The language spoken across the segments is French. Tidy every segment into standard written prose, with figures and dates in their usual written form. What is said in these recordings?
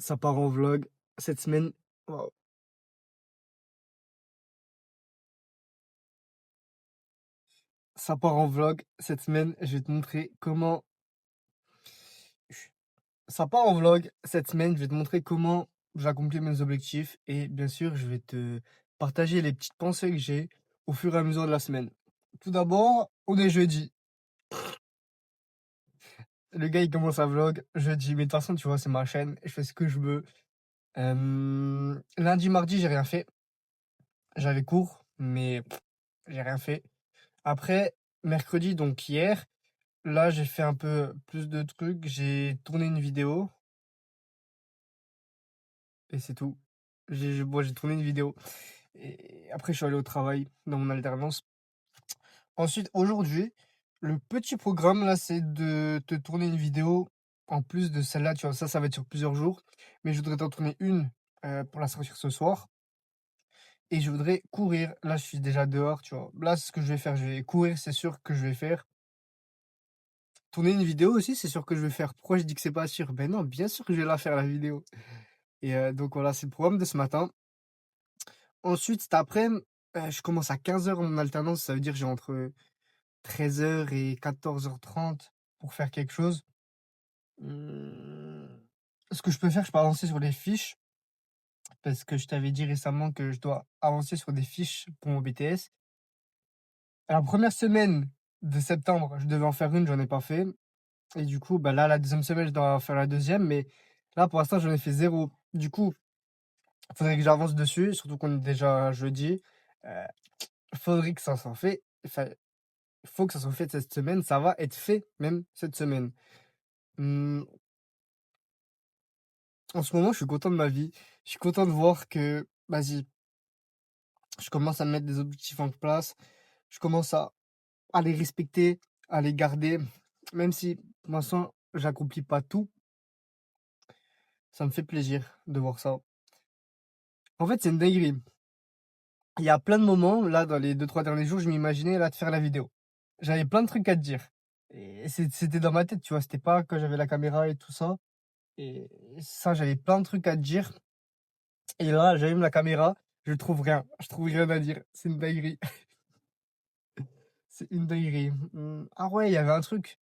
Ça part en vlog cette semaine. Waouh. Ça part en vlog cette semaine. Je vais te montrer comment. Ça part en vlog cette semaine. Je vais te montrer comment j'accomplis mes objectifs et bien sûr, je vais te partager les petites pensées que j'ai au fur et à mesure de la semaine. Tout d'abord, on est jeudi. Le gars, il commence à vlog jeudi. Mais de toute façon, tu vois, c'est ma chaîne. Je fais ce que je veux. Lundi, mardi, j'ai rien fait. J'avais cours, mais j'ai rien fait. Après, mercredi, donc hier. Là, j'ai fait un peu plus de trucs. J'ai tourné une vidéo et c'est tout. J'ai tourné une vidéo et après, je suis allé au travail dans mon alternance. Ensuite, aujourd'hui, le petit programme là, c'est de te tourner une vidéo en plus de celle-là. Tu vois, ça va être sur plusieurs jours, mais je voudrais t'en tourner une pour la sortir ce soir et je voudrais courir. Là, je suis déjà dehors, tu vois. Là, ce que je vais faire, je vais courir, c'est sûr que je vais faire. Tourner une vidéo aussi, c'est sûr que je vais faire. Pourquoi je dis que c'est pas sûr? Ben non, bien sûr que je vais la faire la vidéo. Et donc voilà, c'est le programme de ce matin. Ensuite, cet après-midi, je commence à 15 heures mon alternance, ça veut dire que j'ai entre 13 heures et 14h30 pour faire quelque chose. Mmh, Ce que je peux faire, je peux avancer sur les fiches, parce que je t'avais dit récemment que je dois avancer sur des fiches pour mon BTS. La première semaine de septembre, je devais en faire une, j'en ai pas fait et du coup, bah, là, la deuxième semaine, je dois en faire la deuxième, mais là, pour l'instant, j'en ai fait zéro. Du coup, il faudrait que j'avance dessus, surtout qu'on est déjà jeudi. Heu Faudrait que ça soit fait, enfin, il faut que ça soit fait cette semaine, ça va être fait même cette semaine. Mmh, En ce moment, je suis content de ma vie. Je suis content de voir que, vas-y, je commence à mettre des objectifs en place, je commence à les respecter, à les garder, même si pour l'instant, j'accomplis pas tout, ça me fait plaisir de voir ça. En fait, c'est une dinguerie. Il y a plein de moments, là, dans les 2 3 derniers jours, je m'imaginais, là, de faire la vidéo. J'avais plein de trucs à te dire et c'était dans ma tête, tu vois? C'était pas quand j'avais la caméra et tout ça. Et ça, j'avais plein de trucs à te dire et là, j'allume la caméra, je trouve rien à dire. C'est une dinguerie, c'est une dinguerie. Ah ouais, il y avait un truc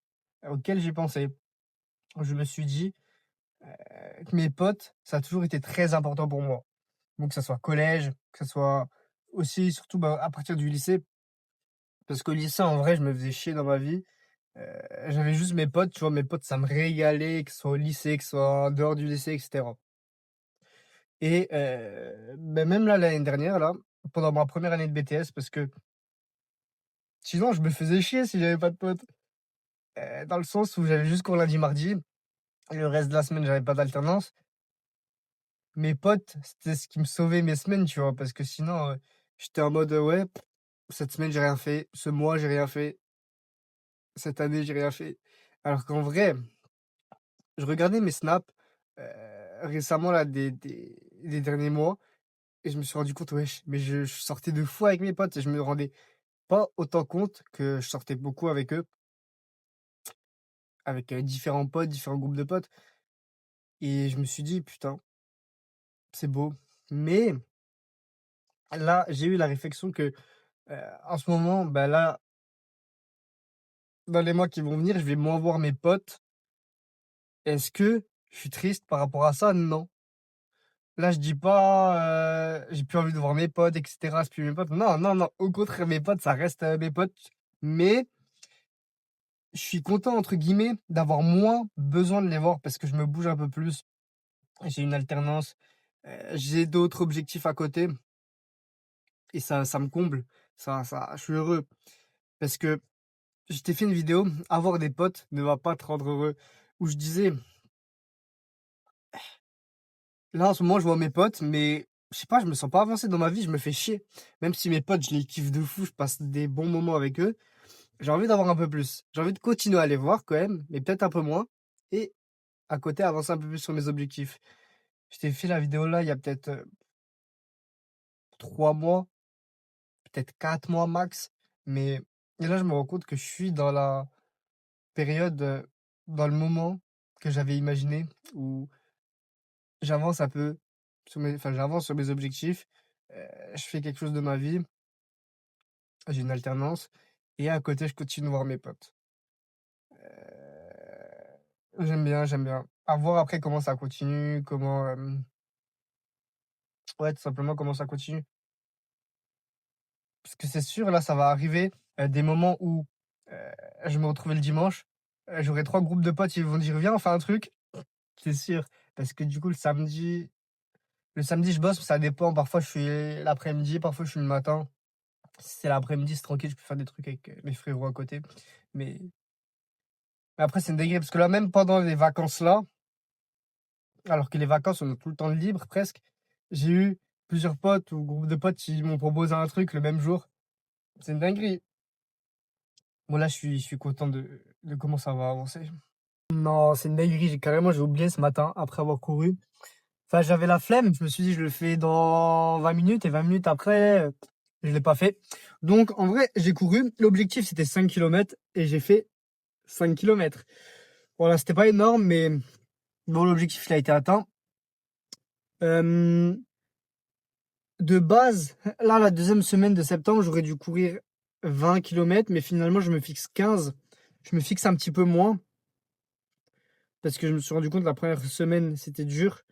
auquel j'ai pensé. Je me suis dit, que mes potes, ça a toujours été très important pour moi. Donc que ça soit collège, que ça soit aussi surtout, bah, à partir du lycée, parce qu'au lycée, en vrai, je me faisais chier dans ma vie. Heu, J'avais juste mes potes, tu vois? Mes potes, ça me régalait, que ce soit au lycée, que ce soit en dehors du lycée et cetera. Et bah, même là, l'année dernière, là, pendant ma première année de BTS, parce que sinon je me faisais chier si j'avais pas de potes. Dans le sens où j'avais juste cours lundi, mardi et le reste de la semaine, j'avais pas d'alternance. Mes potes, c'était ce qui me sauvait mes semaines, tu vois? Parce que sinon, j'étais en mode: «Ouais, cette semaine, j'ai rien fait, ce mois, j'ai rien fait, cette année, j'ai rien fait». Alors qu'en vrai, je regardais mes snaps, heu, récemment là, des derniers mois et je me suis rendu compte, wesh, mais je sortais de fou avec mes potes et je me rendais pas autant compte que je sortais beaucoup avec eux, avec, différents potes, différents groupes de potes et je me suis dit: «Putain, c'est beau». Mais là, j'ai eu la réflexion que, en ce moment, bah, là, dans les mois qui vont venir, je vais moins voir mes potes. Est-ce que je suis triste par rapport à ça? Non. Là, je dis pas, j'ai plus envie de voir mes potes et cetera, c'est plus mes potes. Non, non, non, au contraire, mes potes, ça reste, mes potes, mais je suis «content» entre guillemets d'avoir moins besoin de les voir parce que je me bouge un peu plus. J'ai une alternance, j'ai d'autres objectifs à côté et ça me comble. Ça je suis heureux parce que je t'ai fait une vidéo, «Avoir des potes ne va pas te rendre heureux», où je disais: «Là, en ce moment, je vois mes potes, mais je sais pas, je me sens pas avancé dans ma vie, je me fais chier». Même si mes potes, je les kiffe de fou, je passe des bons moments avec eux, j'ai envie d'avoir un peu plus. J'ai envie de continuer à les voir quand même, mais peut-être un peu moins et à côté, avancer un peu plus sur mes objectifs. Je t'ai fait la vidéo là, il y a peut-être, 3 mois, peut-être 4 mois max, mais et là, je me rends compte que je suis dans la période, dans le moment que j'avais imaginé où j'avance un peu j'avance sur mes objectifs, je fais quelque chose de ma vie, j'ai une alternance et à côté, je continue de voir mes potes. J'aime bien, j'aime bien. À voir après comment ça continue, comment, ouais, tout simplement comment ça continue. Parce que c'est sûr, là, ça va arriver, des moments où, heu, je vais me retrouver le dimanche, j'aurai 3 groupes de potes, ils vont dire: «Viens, on fait un truc». C'est sûr, parce que du coup, le samedi, je bosse, ça dépend. Parfois, je suis l'après-midi, parfois, je suis le matin. Si c'est l'après-midi, c'est tranquille, je peux faire des trucs avec, mes frérots à côté. Mais après, c'est une dinguerie parce que là, même pendant les vacances là, alors que les vacances, on a tout le temps de libre presque, j'ai eu plusieurs potes ou groupes de potes qui m'ont proposé un truc le même jour. C'est une dinguerie. Bon là, je suis content de comment ça va avancer. Non, c'est une dinguerie, j'ai oublié ce matin après avoir couru. Enfin, j'avais la flemme, je me suis dit: «Je le fais dans 20 minutes» et 20 minutes après, je l'ai pas fait. Donc en vrai, j'ai couru. L'objectif, c'était 5 kilomètres et j'ai fait 5 kilomètres. Voilà, c'était pas énorme, mais bon, l'objectif, il a été atteint. Hem, de base, là, la deuxième semaine de septembre, j'aurais dû courir 20 kilomètres, mais finalement, je me fixe 15. Je me fixe un petit peu moins parce que je me suis rendu compte que la première semaine, c'était dur.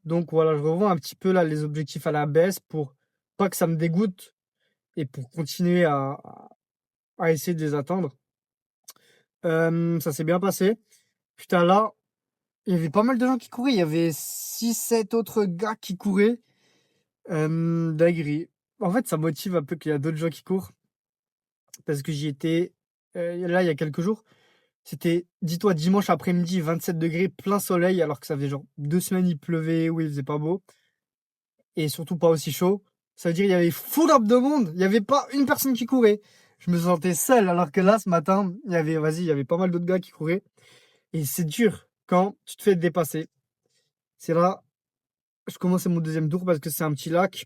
Donc voilà, je revois un petit peu là les objectifs à la baisse pour pas que ça me dégoûte et pour continuer à essayer de les atteindre. Ça s'est bien passé. Putain, là, il y avait pas mal de gens qui couraient. Il y avait 6, 7 autres gars qui couraient. Dinguerie. En fait, ça motive un peu qu'il y a d'autres gens qui courent parce que j'y étais, là, il y a quelques jours. C'était, dis-toi, dimanche après-midi, 27 degrés, plein soleil, alors que ça faisait genre 2 semaines, il pleuvait ou il faisait pas beau et surtout pas aussi chaud. Ça veut dire il y avait full up de monde. Il y avait pas une personne qui courait. Je me sentais seul alors que là, ce matin, il y avait pas mal d'autres gars qui couraient et c'est dur quand tu te fais dépasser. C'est là, je commençais mon deuxième tour parce que c'est un petit lac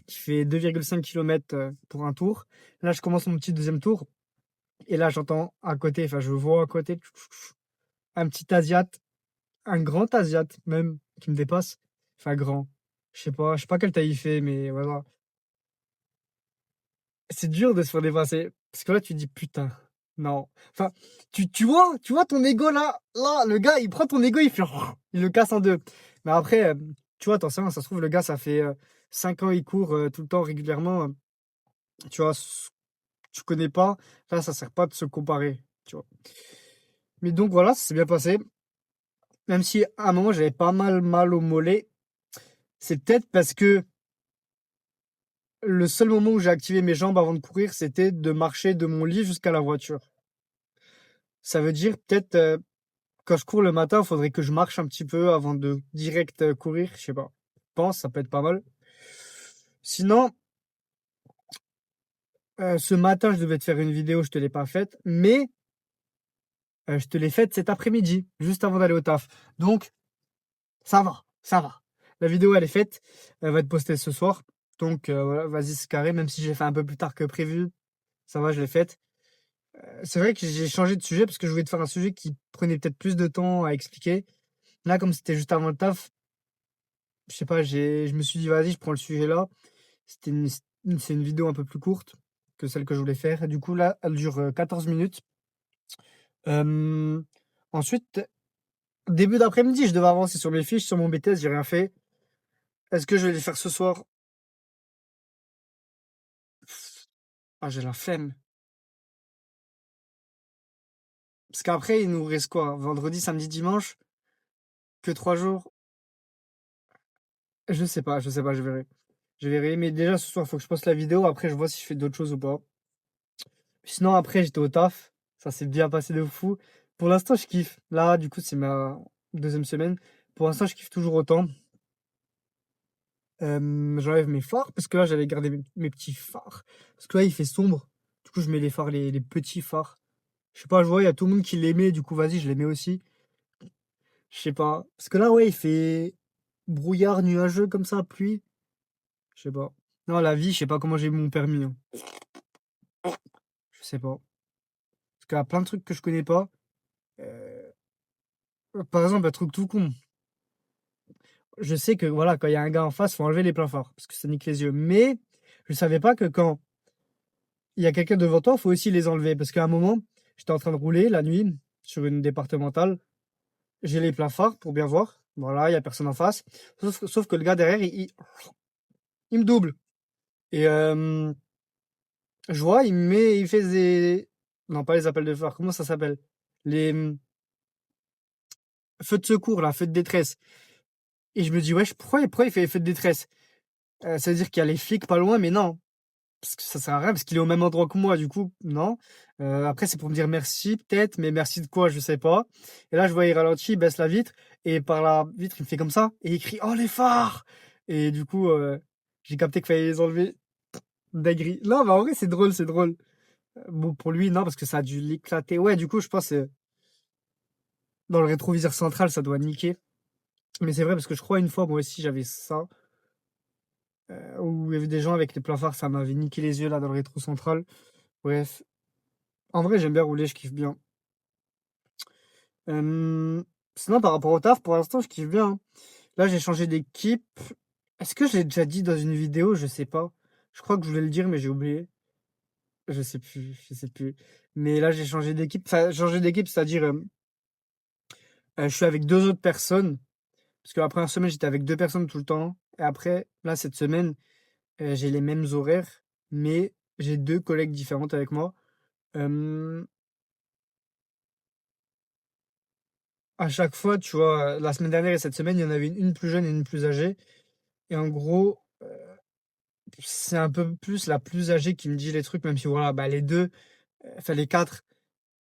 qui fait 2,5 kilomètres pour un tour. Là, je commence mon petit deuxième tour et là, j'entends à côté, enfin, je vois à côté un petit Asiat, un grand Asiat même, qui me dépasse. Enfin, grand. Je sais pas quelle taille il fait, mais voilà. C'est dur de se faire dépasser. Parce que là, tu te dis: «Putain, non». Enfin, tu vois ton ego là, le gars, il prend ton ego, il fait il le casse en 2. Mais après, tu vois, tu sais rien, ça se trouve, le gars, ça fait, 5 ans, il court, tout le temps régulièrement, tu vois? Tu connais pas, là, ça sert pas de se comparer, tu vois? Mais donc voilà, ça s'est bien passé. Même si à un moment, j'avais pas mal au mollet. C'est peut-être parce que le seul moment où j'ai activé mes jambes avant de courir, c'était de marcher de mon lit jusqu'à la voiture. Ça veut dire peut-être, quand je cours le matin, il faudrait que je marche un petit peu avant de direct, courir, je sais pas. Je pense, ça peut être pas mal. Sinon, ce matin, je devais te faire une vidéo, je te l'ai pas faite, mais je te l'ai faite cet après-midi, juste avant d'aller au taf. Donc ça va, ça va. La vidéo, elle est faite, elle va être postée ce soir. Donc voilà, vas-y, c'est carré, même si j'ai fait un peu plus tard que prévu, ça va, je l'ai faite. C'est vrai que j'ai changé de sujet parce que je voulais te faire un sujet qui prenait peut-être plus de temps à expliquer. Là, comme c'était juste avant le taf, je sais pas, je me suis dit: «Vas-y, je prends le sujet là». C'est une vidéo un peu plus courte que celle que je voulais faire et du coup là, elle dure, 14 minutes. Hem, ensuite, début d'après-midi, je devais avancer sur mes fiches, sur mon BTS, j'ai rien fait. Est-ce que je vais les faire ce soir? Ah, j'ai la flemme. Parce qu'après, il nous reste quoi? Vendredi, samedi, dimanche? Que 3 jours? Je sais pas, je verrai. Je verrai, mais déjà ce soir, faut que je poste la vidéo, après je vois si je fais d'autres choses ou pas. Sinon après, j'étais au taf, ça s'est bien passé de fou. Pour l'instant, je kiffe. Là, du coup, c'est ma deuxième semaine. Pour l'instant, je kiffe toujours autant. J'enlève mes phares parce que là, j'avais gardé mes petits phares. Parce que là, il fait sombre. Du coup, je mets les phares, les petits phares. Je sais pas, je vois, il y a tout le monde qui les met, du coup, vas-y, je les mets aussi. Je sais pas. Parce que là, ouais, il fait brouillard, nuageux comme ça, pluie. Je sais pas. Non, la vie, je sais pas comment j'ai eu mon permis, hein. Je sais pas. Parce qu'il y a plein de trucs que je connais pas. Par exemple, un truc tout con. je sais que voilà, quand il y a un gars en face, faut enlever les plafonds parce que ça nique les yeux. Mais je savais pas que quand il y a quelqu'un devant toi, faut aussi les enlever parce qu'à un moment, j'étais en train de rouler la nuit sur une départementale. J'ai les plafonds pour bien voir. Voilà, il y a personne en face. Sauf que le gars derrière, il me double. Et je vois, il fait des, non pas les appels de phare, comment ça s'appelle? Les feux de secours, là, feux de détresse. Et je me dis, wesh, pourquoi il fait les feux de détresse? Ça veut dire qu'il y a les flics pas loin, mais non. Parce que ça sert à rien, parce qu'il est au même endroit que moi, du coup, non. Après, c'est pour me dire merci, peut-être, mais merci de quoi, je sais pas. Et là, je vois, il ralentit, il baisse la vitre, et par la vitre, il me fait comme ça, et il crie, oh, les phares! Et du coup, j'ai capté qu'il fallait les enlever. Dinguerie. Non, mais en vrai, c'est drôle, c'est drôle. Bon, pour lui, non, parce que ça a dû l'éclater. Ouais, du coup, je pense, dans le rétroviseur central, ça doit niquer. Mais c'est vrai, parce que je crois une fois, moi aussi, j'avais ça, où il y avait des gens avec les pleins phares, ça m'avait niqué les yeux, là, dans le rétro central. Bref. En vrai, j'aime bien rouler, je kiffe bien. Euh, Sinon, par rapport au taf, pour l'instant, je kiffe bien, hein. Là, j'ai changé d'équipe. Est-ce que je l'ai déjà dit dans une vidéo? Je sais pas. Je crois que je voulais le dire, mais j'ai oublié. Je sais plus, je sais plus. Mais là, j'ai changé d'équipe. Enfin, changé d'équipe, c'est-à-dire, je suis avec deux autres personnes. Parce que la première semaine, j'étais avec deux personnes tout le temps. Et après, là, cette semaine, j'ai les mêmes horaires, mais j'ai deux collègues différentes avec moi. Euh, à chaque fois, tu vois, la semaine dernière et cette semaine, il y en avait une plus jeune et une plus âgée. Et en gros, c'est un peu plus la plus âgée qui me dit les trucs, même si voilà, bah, les deux, enfin les quatre,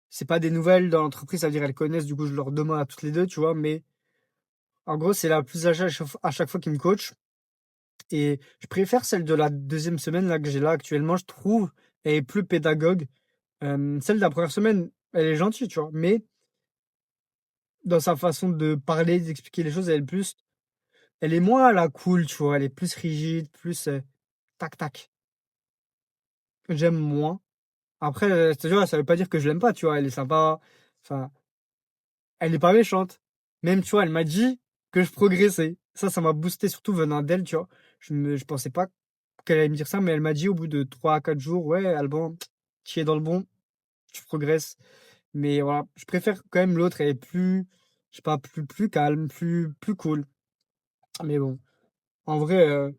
c'est pas des nouvelles dans l'entreprise, ça veut dire elles connaissent, du coup, je leur demande à toutes les deux, tu vois. Mais en gros, c'est la plus âgée à chaque fois qui me coach. Et je préfère celle de la deuxième semaine là que j'ai là actuellement, je trouve. Elle est plus pédagogue. Celle de la première semaine, elle est gentille, tu vois. Mais dans sa façon de parler, d'expliquer les choses, elle est moins à la cool, tu vois. Elle est plus rigide, plus tac tac. J'aime moins. Après, tu vois, ça veut pas dire que je l'aime pas, tu vois. Elle est sympa. Enfin, elle est pas méchante. Même, tu vois, elle m'a dit que je progressais. Ça m'a boosté, surtout venant d'elle, tu vois. Je pensais pas qu'elle allait me dire ça, mais elle m'a dit au bout de 3 à 4 jours, ouais, Alban, tu es dans le bon, tu progresses. Mais voilà, je préfère quand même l'autre, elle est plus, je sais pas, plus calme, plus cool. Mais bon, en vrai,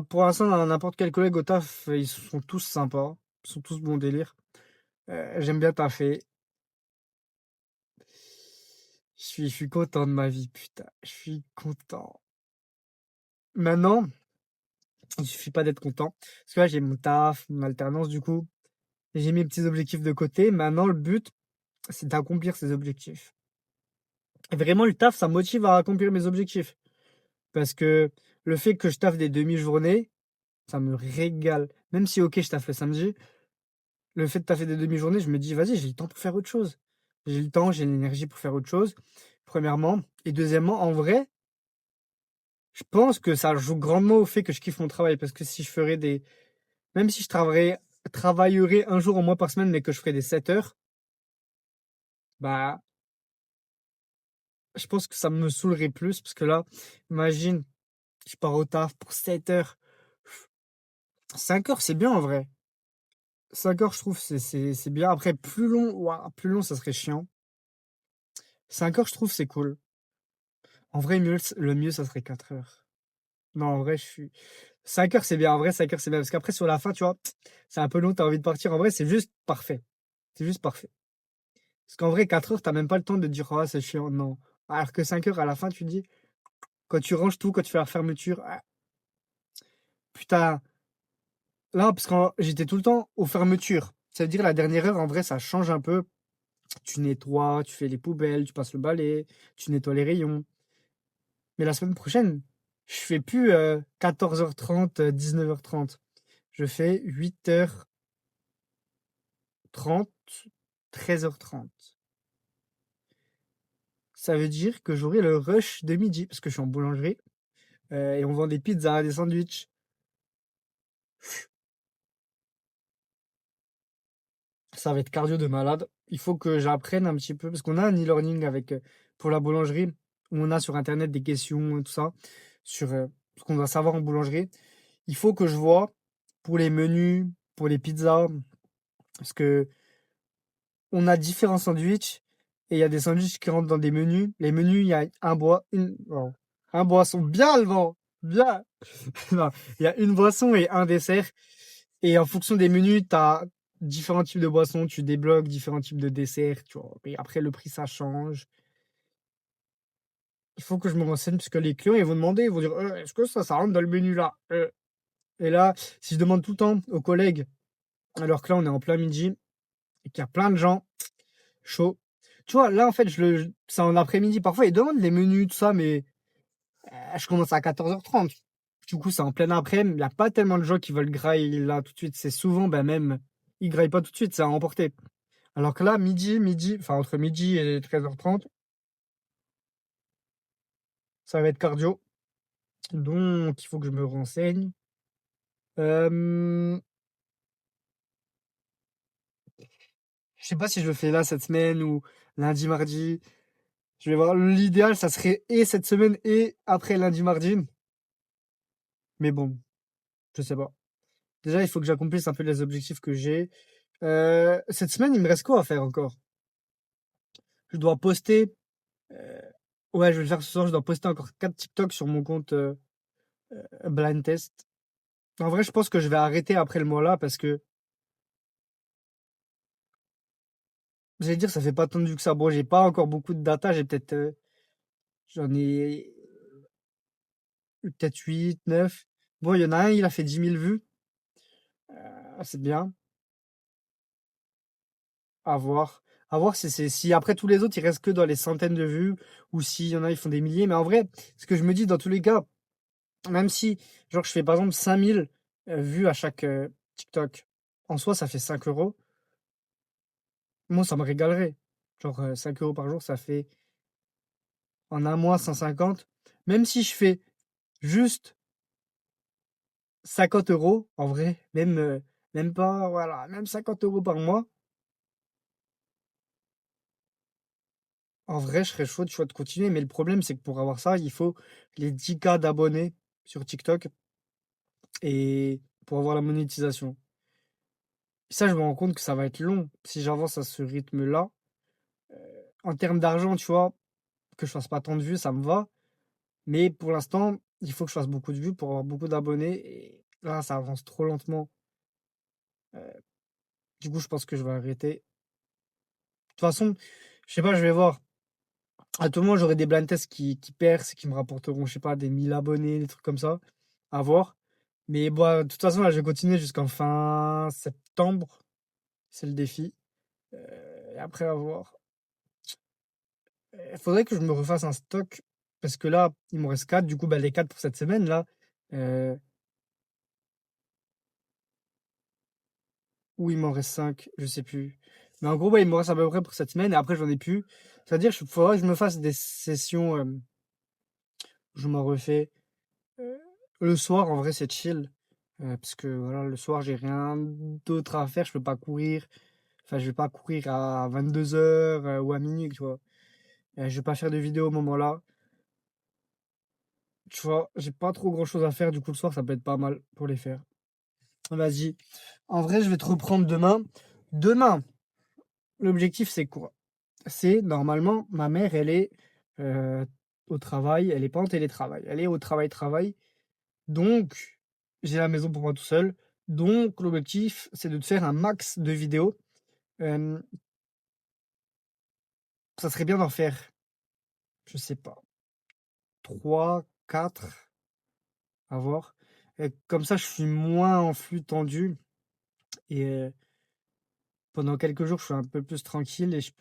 pour l'instant, dans n'importe quel collègue au taf, ils sont tous sympas, ils sont tous bon délire. J'aime bien taffer. Je suis content de ma vie, putain, je suis content. Maintenant, il suffit pas d'être content. Parce que là, j'ai mon taf, mon alternance, du coup. J'ai mes petits objectifs de côté. Maintenant, le but, c'est d'accomplir ces objectifs. Et vraiment, le taf, ça me motive à accomplir mes objectifs. Parce que le fait que je taffe des demi-journées, ça me régale. Même si, ok, je taffe le samedi, le fait de taffer des demi-journées, je me dis, vas-y, j'ai le temps pour faire autre chose. J'ai le temps, j'ai l'énergie pour faire autre chose, premièrement. Et deuxièmement, en vrai, je pense que ça joue grandement au fait que je kiffe mon travail. Parce que si je ferais des. Même si je travaillerais un jour au moins par semaine, mais que je ferais des 7 heures, bah, je pense que ça me saoulerait plus. Parce que là, imagine, je pars au taf pour 7 heures. 5 heures, c'est bien en vrai. 5 heures, je trouve, c'est bien. Après, plus long, ouah, plus long, ça serait chiant. 5 heures, je trouve, c'est cool. En vrai, le mieux, ça serait 4 heures. Non, en vrai, 5 heures, c'est bien. En vrai, 5 heures, c'est bien. Parce qu'après, sur la fin, tu vois, c'est un peu long, t'as envie de partir. En vrai, c'est juste parfait. C'est juste parfait. Parce qu'en vrai, 4 heures, t'as même pas le temps de dire, oh, c'est chiant. Non. Alors que 5 heures, à la fin, tu dis, quand tu ranges tout, quand tu fais la fermeture, ah, putain. Là, parce que j'étais tout le temps aux fermetures. Ça veut dire, la dernière heure, en vrai, ça change un peu. Tu nettoies, tu fais les poubelles, tu passes le balai, tu nettoies les rayons. Mais la semaine prochaine, je fais plus 14h30, 19h30. Je fais 8h30, 13h30. Ça veut dire que j'aurai le rush de midi, parce que je suis en boulangerie, et on vend des pizzas, des sandwichs. Ça va être cardio de malade. Il faut que j'apprenne un petit peu, parce qu'on a un e-learning pour la boulangerie. où on a sur internet des questions et tout ça, sur, ce qu'on doit savoir en boulangerie. Il faut que je vois pour les menus, pour les pizzas, parce qu'on a différents sandwichs et il y a des sandwichs qui rentrent dans des menus. Les menus, il y a un boisson, bien le vent, bien. Non, il y a une boisson et un dessert. Et en fonction des menus, tu as différents types de boissons, tu débloques différents types de desserts, tu vois. Et après, le prix, ça change. Il faut que je me renseigne parce que les clients, ils vont demander, ils vont dire, est-ce que ça rentre dans le menu là? Et là, si je demande tout le temps aux collègues, alors que là, on est en plein midi et qu'il y a plein de gens, chaud. Tu vois, là, en fait, c'est en après-midi. Parfois, ils demandent les menus, tout ça, mais je commence à 14h30. Du coup, c'est en plein après-midi. Il n'y a pas tellement de gens qui veulent grailler là tout de suite. C'est souvent, ben même, ils graillent pas tout de suite, c'est à emporter. Alors que là, enfin, entre midi et 13h30, ça va être cardio. Donc, il faut que je me renseigne. Euh, je sais pas si je le fais là cette semaine ou lundi, mardi. Je vais voir. L'idéal, ça serait et cette semaine et après lundi, mardi. Mais bon, je sais pas. Déjà, il faut que j'accomplisse un peu les objectifs que j'ai. Cette semaine, il me reste quoi à faire encore? Je dois poster. euh, Ouais, je vais le faire ce soir. Je dois poster encore 4 TikTok sur mon compte Blind Test. En vrai, je pense que je vais arrêter après le mois là parce que j'allais dire, ça fait pas tant de vues que ça. Bon, j'ai pas encore beaucoup de data. J'ai peut-être, j'en ai peut-être 8, 9. Bon, il y en a un, il a fait 10 000 vues. C'est bien. À voir. À voir si après tous les autres, ils restent que dans les centaines de vues ou s'il y en a, ils font des milliers. Mais en vrai, ce que je me dis dans tous les cas, même si, genre, je fais par exemple 5000 vues à chaque TikTok, en soi, ça fait 5 euros. Moi, ça me régalerait. Genre, 5 euros par jour, ça fait en un mois 150. Même si je fais juste 50 euros, en vrai, même pas, voilà, même 50 euros par mois, en vrai, je serais chaud, de continuer. Mais le problème, c'est que pour avoir ça, il faut les 10K d'abonnés sur TikTok et pour avoir la monétisation. Ça, je me rends compte que ça va être long si j'avance à ce rythme-là. En termes d'argent, tu vois, que je fasse pas tant de vues, ça me va. Mais pour l'instant, il faut que je fasse beaucoup de vues pour avoir beaucoup d'abonnés. Et là, ça avance trop lentement. Du coup, je pense que je vais arrêter. De toute façon, je sais pas, je vais voir. À tout moment, j'aurai des blind tests qui percent, qui me rapporteront, je sais pas, des 1000 abonnés, des trucs comme ça. À voir. Mais bon, de toute façon, là, je vais continuer jusqu'en fin septembre. C'est le défi. Et après, à voir. Il faudrait que je me refasse un stock. Parce que là, il m'en reste 4. Du coup, bah, les 4 pour cette semaine, là. Euh, ou il m'en reste 5, je sais plus. Mais en gros, ouais, il me reste à peu près pour cette semaine. Et après, j'en ai plus. C'est-à-dire, il faudrait que je me fasse des sessions où je m'en refais. Euh, le soir, en vrai, c'est chill. Parce que voilà, le soir, j'ai rien d'autre à faire. Je peux pas courir. Enfin, je vais pas courir à 22h ou à minuit, tu vois. Je vais pas faire de vidéo au moment-là. Tu vois, j'ai pas trop grand-chose à faire. Du coup, le soir, ça peut être pas mal pour les faire. Vas-y. En vrai, je vais te reprendre demain. Demain, l'objectif, c'est quoi? C'est normalement, ma mère, elle est au travail. Elle est pas en télétravail. Elle est au travail. Donc, j'ai la maison pour moi tout seul. Donc, l'objectif, c'est de te faire un max de vidéos. Euh, Ça serait bien d'en faire, je sais pas, 3, 4, à voir. Et comme ça, je suis moins en flux tendu. Et pendant quelques jours, je suis un peu plus tranquille et je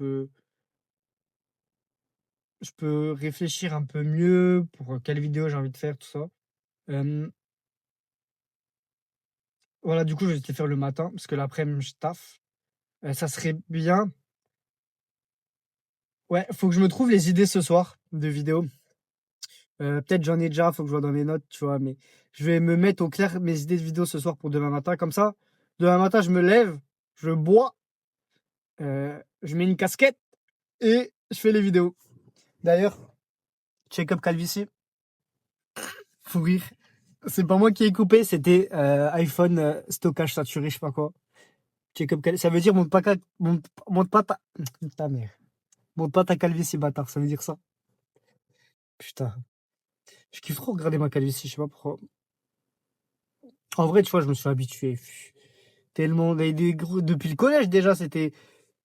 peux réfléchir un peu mieux pour quelle vidéo j'ai envie de faire, tout ça. Euh, voilà, du coup, je vais te les faire le matin parce que l'après-midi, je taffe. Ça serait bien. Ouais, faut que je me trouve les idées ce soir de vidéos. Peut-être j'en ai déjà, faut que je vois dans mes notes, tu vois, mais je vais me mettre au clair mes idées de vidéos ce soir pour demain matin. Comme ça, demain matin, je me lève, je bois, je mets une casquette et je fais les vidéos. D'ailleurs, Check-up calvitie. Fou rire. C'est pas moi qui ai coupé, c'était iPhone stockage saturé, je sais pas quoi. Check-up calvitie. Ça veut dire monte pas ta. Ta mère. Monte pas ta calvitie, bâtard. Ça veut dire ça. Putain. Je kiffe trop regarder ma calvitie, je sais pas pourquoi. En vrai, tu vois, je me suis habitué. Tellement. Depuis le collège, déjà, c'était.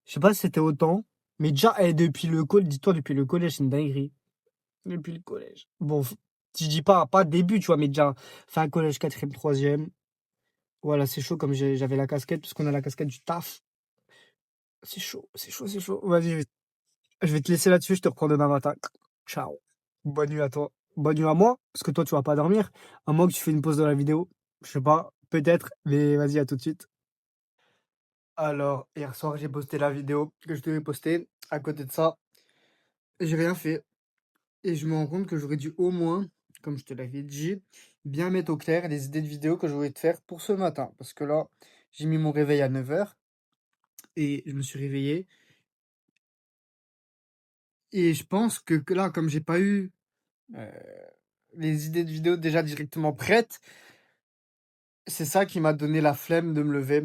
Je sais pas si c'était autant. Mais déjà, depuis le collège, dis-toi, depuis le collège, c'est une dinguerie. Depuis le collège. Bon, je dis pas début, tu vois, mais déjà, fin collège, quatrième, troisième. Voilà, c'est chaud comme j'avais la casquette, parce qu'on a la casquette du taf. C'est chaud, c'est chaud, c'est chaud. Vas-y, je vais te laisser là-dessus, je te reprends demain matin. Ciao. Bonne nuit à toi. Bonne nuit à moi, parce que toi, tu vas pas dormir. À moins que tu fais une pause dans la vidéo. Je sais pas, peut-être, mais vas-y, à tout de suite. Alors, hier soir, j'ai posté la vidéo que je devais poster. À côté de ça, j'ai rien fait. Et je me rends compte que j'aurais dû au moins, comme je te l'avais dit, bien mettre au clair les idées de vidéo que je voulais te faire pour ce matin. Parce que là, j'ai mis mon réveil à 9h et je me suis réveillé. Et je pense que là, comme j'ai pas eu euh, les idées de vidéo déjà directement prêtes, c'est ça qui m'a donné la flemme de me lever.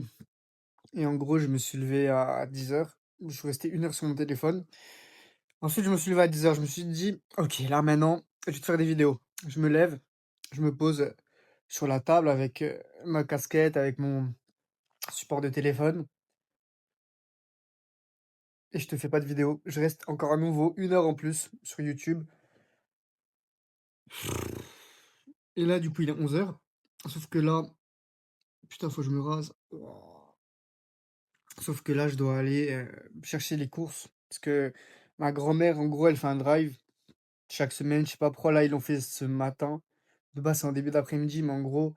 Et en gros, je me suis levé à 10h. Je suis resté 1 heure sur mon téléphone. Ensuite, je me suis levé à 10h. Je me suis dit, ok, là maintenant, je vais te faire des vidéos. Je me lève, je me pose sur la table avec ma casquette, avec mon support de téléphone. Et je te fais pas de vidéo. Je reste encore à nouveau 1 heure en plus sur YouTube. Et là, du coup, il est 11h. Sauf que là, putain, faut que je me rase. Ouah. Sauf que là, je dois aller chercher les courses. Parce que ma grand-mère, en gros, elle fait un drive chaque semaine. Je sais pas pourquoi, là, ils l'ont fait ce matin. De base, c'est en début d'après-midi, mais en gros,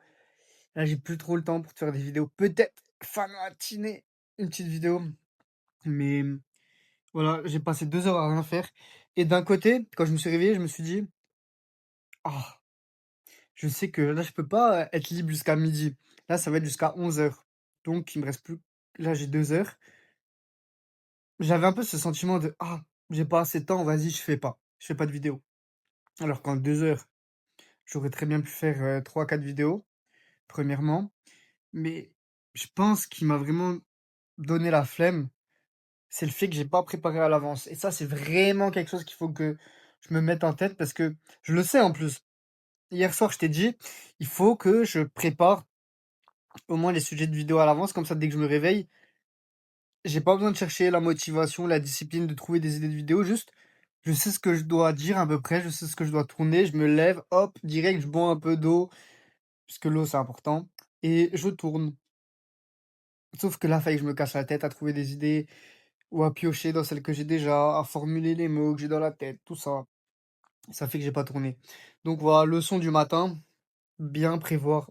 là, j'ai plus trop le temps pour te faire des vidéos. Peut-être fin de matinée, une petite vidéo. Mais voilà, j'ai passé 2 heures à rien faire. Et d'un côté, quand je me suis réveillé, je me suis dit, ah, je sais que là, je peux pas être libre jusqu'à midi. Là, ça va être jusqu'à 11h. Donc, il me reste plus. Là, j'ai 2 heures. J'avais un peu ce sentiment de, ah, j'ai pas assez de temps, vas-y, je fais pas. Je fais pas de vidéo. Alors qu'en 2 heures, j'aurais très bien pu faire 3-4 vidéos, premièrement. Mais je pense qu'il m'a vraiment donné la flemme. C'est le fait que j'ai pas préparé à l'avance. Et ça, c'est vraiment quelque chose qu'il faut que je me mette en tête parce que je le sais en plus. Hier soir, je t'ai dit, il faut que je prépare au moins les sujets de vidéo à l'avance. Comme ça, dès que je me réveille, j'ai pas besoin de chercher la motivation, la discipline de trouver des idées de vidéo. Juste, je sais ce que je dois dire à peu près, je sais ce que je dois tourner. Je me lève, hop, direct, je bois un peu d'eau, puisque l'eau, c'est important. Et je tourne. Sauf que là, il fallait que je me casse la tête à trouver des idées ou à piocher dans celles que j'ai déjà, à formuler les mots que j'ai dans la tête, tout ça. Ça fait que j'ai pas tourné. Donc voilà, leçon du matin, bien prévoir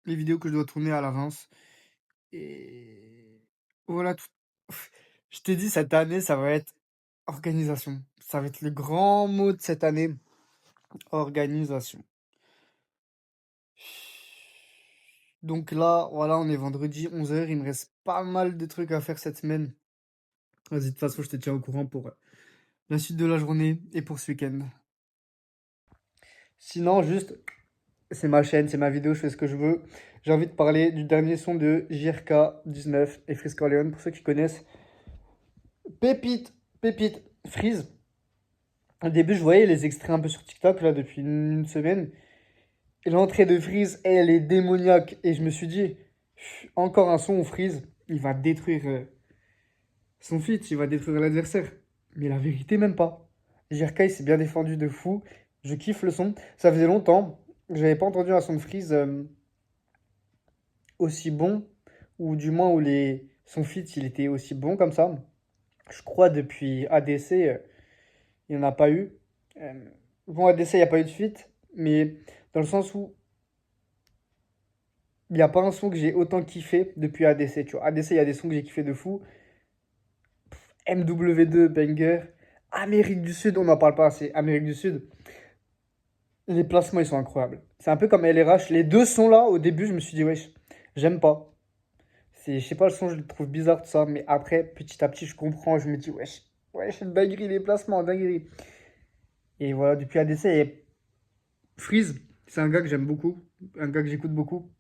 les vidéos que je dois tourner à l'avance. Et voilà tout. Je t'ai dit, cette année, ça va être organisation. Ça va être le grand mot de cette année. Organisation. Donc là, voilà, on est vendredi, 11h. Il me reste pas mal de trucs à faire cette semaine. Vas-y, de toute façon, je te tiens au courant pour la suite de la journée et pour ce week-end. Sinon, juste, c'est ma chaîne, c'est ma vidéo, je fais ce que je veux. J'ai envie de parler du dernier son de JRK19 et Freeze Corleone, pour ceux qui connaissent. Pépite, pépite, Freeze. Au début, je voyais les extraits un peu sur TikTok, là, depuis une semaine. Et l'entrée de Freeze, elle est démoniaque. Et je me suis dit, encore un son où Freeze, il va détruire son feat, il va détruire l'adversaire. Mais la vérité, même pas. JRK, il s'est bien défendu de fou. Je kiffe le son. Ça faisait longtemps que j'avais pas entendu un son de Freeze aussi bon, ou du moins où son feat, il était aussi bon comme ça. Je crois depuis ADC, il n'y en a pas eu. Euh, bon, ADC, il n'y a pas eu de feat, mais dans le sens où il n'y a pas un son que j'ai autant kiffé depuis ADC, tu vois. ADC, il y a des sons que j'ai kiffé de fou. MW2, banger. Amérique du Sud, on n'en parle pas assez. Amérique du Sud, les placements, ils sont incroyables. C'est un peu comme LRH. Les deux sons là, au début, je me suis dit, wesh, j'aime pas. Je sais pas, le son, je le trouve bizarre, tout ça. Mais après, petit à petit, je comprends. Je me dis, wesh, wesh, dinguerie, les placements, dinguerie. Et voilà, depuis ADC, il y a Freeze, c'est un gars que j'aime beaucoup, un gars que j'écoute beaucoup.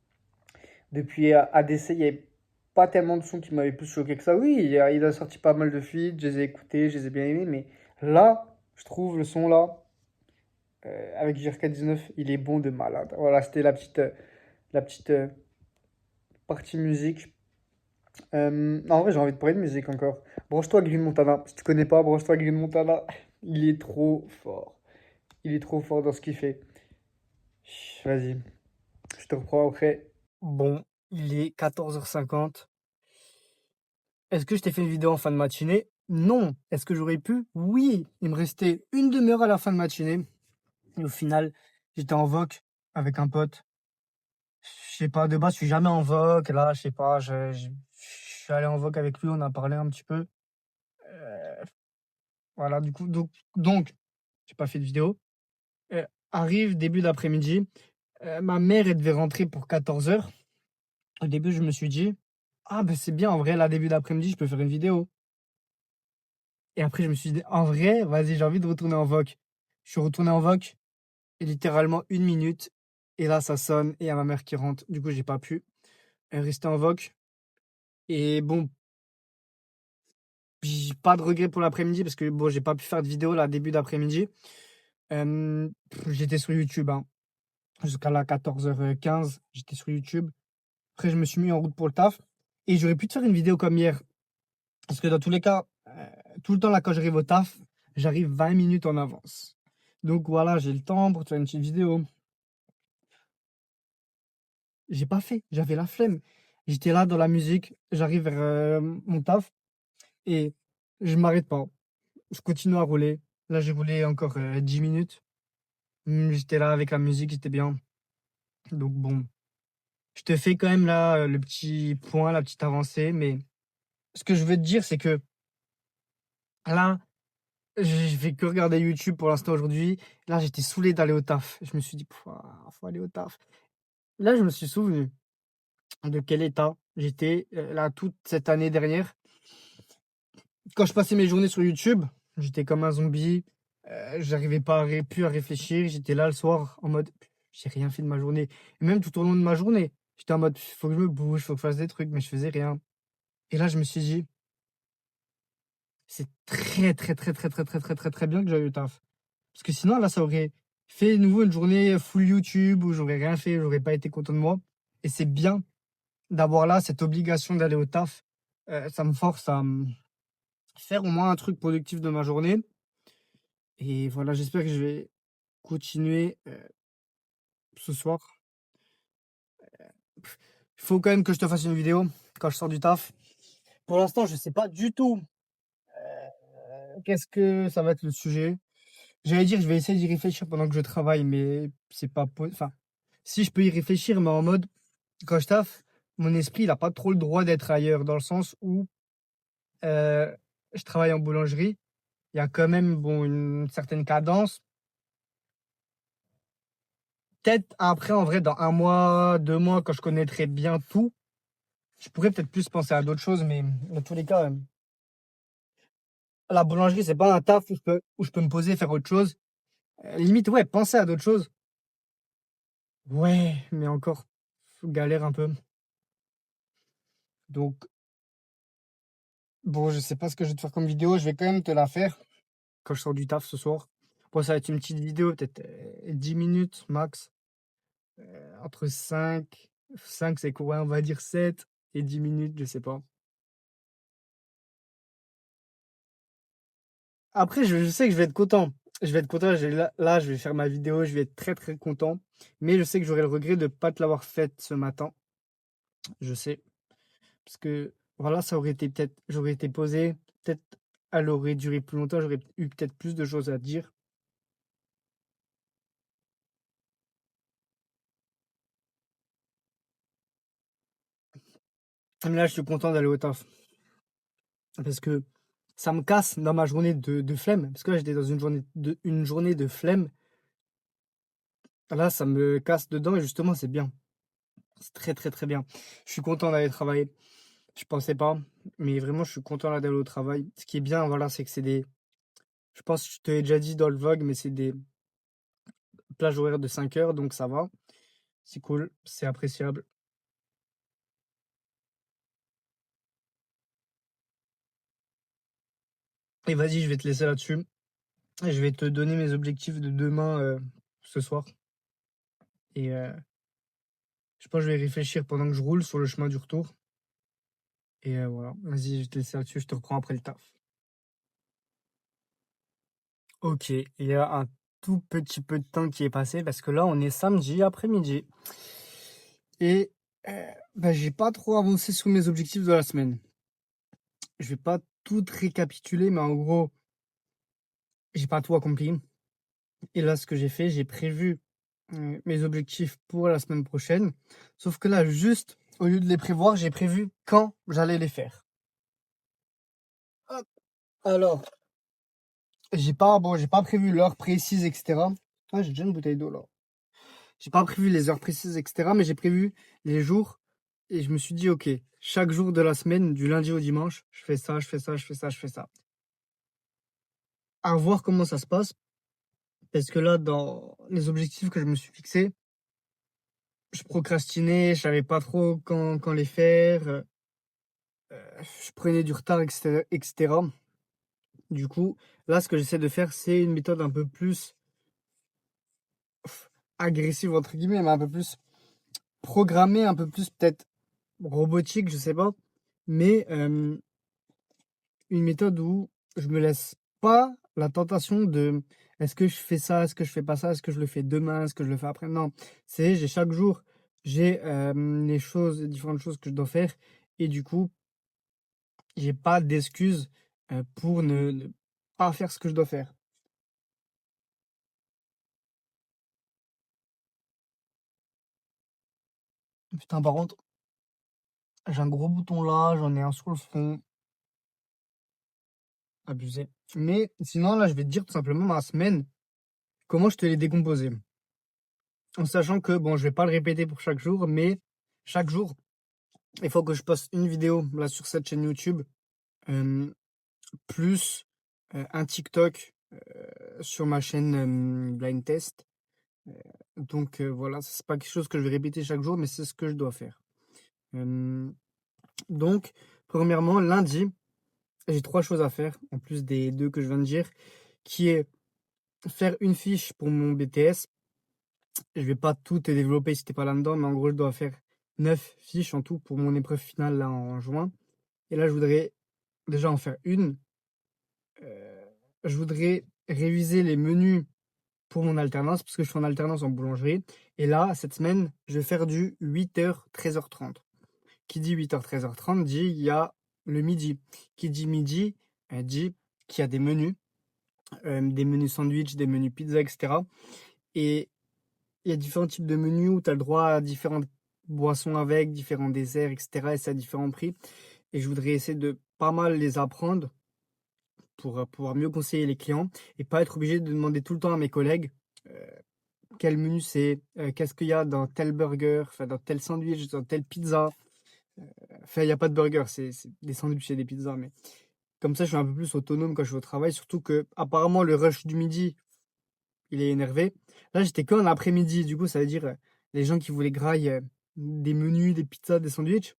Depuis ADC, il n'y avait pas tellement de sons qui m'avaient plus choqué que ça. Oui, il a sorti pas mal de feats, je les ai écoutés, je les ai bien aimés, mais là, je trouve le son là, avec JRK19, il est bon de malade. Voilà, c'était la petite partie musique. En vrai, j'ai envie de parler de musique encore. Branche-toi Green Montana. Si tu connais pas, branche-toi Green Montana. Il est trop fort. Il est trop fort dans ce qu'il fait. Vas-y, je te reprends après. Bon, il est 14h50. Est-ce que je t'ai fait une vidéo en fin de matinée? Non. Est-ce que j'aurais pu? Oui. Il me restait une demi-heure à la fin de matinée. Et au final, j'étais en voc avec un pote. Je sais pas, de base, je suis jamais en voc. Là, je sais pas, je suis allé en voc avec lui, on a parlé un petit peu. Euh, voilà, du coup, donc, j'ai pas fait de vidéo. Arrive début d'après-midi. Ma mère, elle devait rentrer pour 14h. Au début, je me suis dit, ah ben c'est bien, en vrai, là, début d'après-midi, je peux faire une vidéo. Et après, je me suis dit, en vrai, vas-y, j'ai envie de retourner en voc. Je suis retourné en voc, et littéralement 1 minute. Et là, ça sonne, et il y a ma mère qui rentre. Du coup, j'ai pas pu rester en voc. Et bon, j'ai pas de regret pour l'après-midi, parce que bon, j'ai pas pu faire de vidéo là, début d'après-midi. J'étais sur YouTube, hein. Jusqu'à la 14h15, j'étais sur YouTube. Après, je me suis mis en route pour le taf. Et j'aurais pu te faire une vidéo comme hier. Parce que dans tous les cas, tout le temps là, quand j'arrive au taf, j'arrive 20 minutes en avance. Donc voilà, j'ai le temps pour te faire une petite vidéo. J'ai pas fait, j'avais la flemme. J'étais là dans la musique, j'arrive vers mon taf et je m'arrête pas. Je continue à rouler. Là, j'ai roulé encore 10 minutes. J'étais là avec la musique, j'étais bien. Donc bon, je te fais quand même là le petit point, la petite avancée. Mais ce que je veux te dire, c'est que là, je vais que regarder YouTube pour l'instant aujourd'hui. Là, j'étais saoulé d'aller au taf. Je me suis dit, pouah, faut aller au taf. Là, je me suis souvenu de quel état j'étais là toute cette année dernière. Quand je passais mes journées sur YouTube, j'étais comme un zombie. J'arrivais pas plus à réfléchir. J'étais là le soir en mode, j'ai rien fait de ma journée. Et même tout au long de ma journée, j'étais en mode, faut que je me bouge, faut que je fasse des trucs, mais je faisais rien. Et là, je me suis dit, c'est très, très, très, très, très, très, très, très, très bien que j'aille au taf. Parce que sinon, là, ça aurait fait de nouveau une journée full YouTube où j'aurais rien fait, j'aurais pas été content de moi. Et c'est bien d'avoir là cette obligation d'aller au taf. Ça me force à faire au moins un truc productif de ma journée. Et voilà, j'espère que je vais continuer ce soir. Il faut quand même que je te fasse une vidéo quand je sors du taf. Pour l'instant, je sais pas du tout qu'est-ce que ça va être le sujet. J'allais dire, je vais essayer d'y réfléchir pendant que je travaille, mais c'est pas possible. Enfin, si je peux y réfléchir, mais en mode, quand je taffe, mon esprit, il a pas trop le droit d'être ailleurs, dans le sens où je travaille en boulangerie. Il y a quand même bon, une certaine cadence. Peut-être après, en vrai, dans 1 mois, 2 mois, quand je connaîtrai bien tout, je pourrais peut-être plus penser à d'autres choses, mais dans tous les cas, la boulangerie, c'est pas un taf où je peux me poser et faire autre chose. Limite, ouais, penser à d'autres choses. Ouais, mais encore, galère un peu. Donc, bon, je sais pas ce que je vais te faire comme vidéo. Je vais quand même te la faire quand je sors du taf ce soir. Bon, ça va être une petite vidéo, peut-être 10 minutes max. Entre 5 c'est quoi, on va dire 7 et 10 minutes, je sais pas. Après, je sais que je vais être content. Je vais être content, là, je vais faire ma vidéo, je vais être très très content. Mais je sais que j'aurai le regret de ne pas te l'avoir faite ce matin. Je sais. Parce que voilà, ça aurait été peut-être, j'aurais été posé, peut-être elle aurait duré plus longtemps, j'aurais eu peut-être plus de choses à dire. Mais là, je suis content d'aller au taf. Parce que ça me casse dans ma journée de flemme. Parce que là, j'étais dans une journée de flemme. Là, ça me casse dedans et justement, c'est bien. C'est très, très, très bien. Je suis content d'aller travailler. Je pensais pas, mais vraiment, je suis content là d'aller au travail. Ce qui est bien, voilà, c'est que c'est Je pense que je te l'ai déjà dit dans le vlog, mais c'est des plages horaires de 5 heures, donc ça va. C'est cool, c'est appréciable. Et vas-y, je vais te laisser là-dessus et je vais te donner mes objectifs de demain, ce soir et je pense que je vais réfléchir pendant que je roule sur le chemin du retour et voilà. Vas-y, je vais te laisser là-dessus, je te reprends après le taf. OK, il y a un tout petit peu de temps qui est passé parce que là, on est samedi après-midi et bah, j'ai pas trop avancé sur mes objectifs de la semaine. Je vais pas tout récapituler, mais en gros, j'ai pas tout accompli et là, ce que j'ai fait, j'ai prévu, mes objectifs pour la semaine prochaine. Sauf que là, juste au lieu de les prévoir, j'ai prévu quand j'allais les faire. Hop, alors, j'ai pas prévu l'heure précise et cetera. Ah, j'ai déjà une bouteille d'eau là. J'ai pas prévu les heures précises et cetera, mais j'ai prévu les jours et je me suis dit: «OK, chaque jour de la semaine, du lundi au dimanche, je fais ça, je fais ça, je fais ça, je fais ça». À voir comment ça se passe, parce que là, dans les objectifs que je me suis fixés, je procrastinais, je savais pas trop quand les faire, je prenais du retard et cetera. Du coup, là, ce que j'essaie de faire, c'est une méthode un peu plus «agressive» entre guillemets, mais un peu plus programmée, un peu plus peut-être robotique, je sais pas. Mais, une méthode où je me laisse pas la tentation de: «Est-ce que je fais ça? Est-ce que je fais pas ça? Est-ce que je le fais demain? Est-ce que je le fais après?» Non, c'est j'ai chaque jour, j'ai, les différentes choses que je dois faire et du coup, j'ai pas d'excuse, pour ne pas faire ce que je dois faire. Putain, par contre, j'ai un gros bouton là, j'en ai un sur le front, abusé. Mais sinon, là, je vais te dire tout simplement ma semaine, comment je te l'ai décomposée. En sachant que, bon, je vais pas le répéter pour chaque jour, mais chaque jour, il faut que je poste une vidéo là sur cette chaîne YouTube, hem, plus, un TikTok, sur ma chaîne, Blind Test. Donc voilà, c'est pas quelque chose que je vais répéter chaque jour, mais c'est ce que je dois faire. Hem, donc premièrement, lundi, j'ai 3 choses à faire, en plus des 2 que je viens de dire, qui est faire une fiche pour mon BTS. Je vais pas tout te développer si tu pas là-dedans, mais en gros, je dois faire 9 fiches en tout pour mon épreuve finale là en juin. Et là, je voudrais déjà en faire une. Je voudrais réviser les menus pour mon alternance, parce que je suis en alternance en boulangerie. Et là, cette semaine, je vais faire du 8h-13h30. Qui dit 8h-13h30 dit il y a le midi. Qui dit midi, dit qu'il y a des menus sandwich, des menus pizza, etc. Et il y a différents types de menus où tu as le droit à différentes boissons avec, différents desserts, etc. Et c'est à différents prix. Et je voudrais essayer de pas mal les apprendre pour pouvoir mieux conseiller les clients et pas être obligé de demander tout le temps à mes collègues quel menu c'est, qu'est-ce qu'il y a dans tel burger, enfin dans tel sandwich, dans telle pizza. Enfin, il n'y a pas de burger, c'est des sandwichs et des pizzas, mais comme ça, je suis un peu plus autonome quand je vais au travail, surtout que apparemment le rush du midi, il est énervé. Là, j'étais qu'en après-midi, du coup, ça veut dire, les gens qui voulaient grailler, des menus, des pizzas, des sandwichs,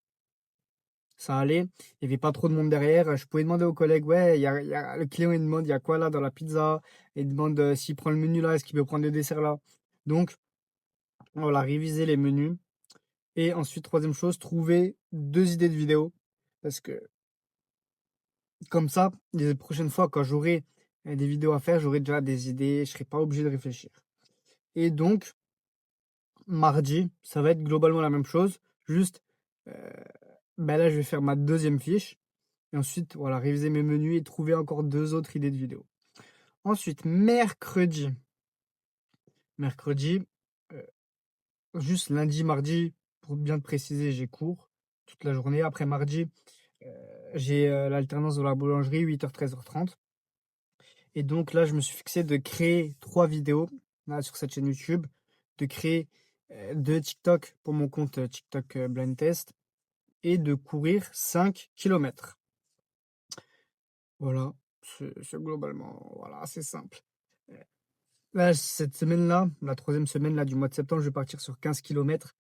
ça allait. Il y avait pas trop de monde derrière, je pouvais demander aux collègues: «Ouais, il y a» le client, il demande: «Il y a quoi là dans la pizza?» Et il demande, s'il prend le menu là, est-ce qu'il peut prendre le dessert là? Donc voilà, réviser les menus et ensuite, troisième chose, trouver 2 idées de vidéos parce que comme ça, les prochaines fois quand j'aurai, des vidéos à faire, j'aurai déjà des idées, je serai pas obligé de réfléchir. Et donc mardi, ça va être globalement la même chose, juste, heu, bah, là, je vais faire ma deuxième fiche et ensuite, voilà, réviser mes menus et trouver encore 2 autres idées de vidéos. Ensuite, mercredi, heu, juste lundi, mardi, pour bien te préciser, j'ai cours toute la journée. Après mardi, heu, j'ai, l'alternance dans la boulangerie 8h-13h30 et donc là, je me suis fixé de créer 3 vidéos, là, sur cette chaîne YouTube, de créer, 2 TikTok pour mon compte, TikTok, Blind Test et de courir 5 kilomètres. Voilà. C'est globalement, voilà, assez simple. Heu, Là, cette semaine-là, la troisième semaine là du mois de septembre, je vais partir sur 15 kilomètres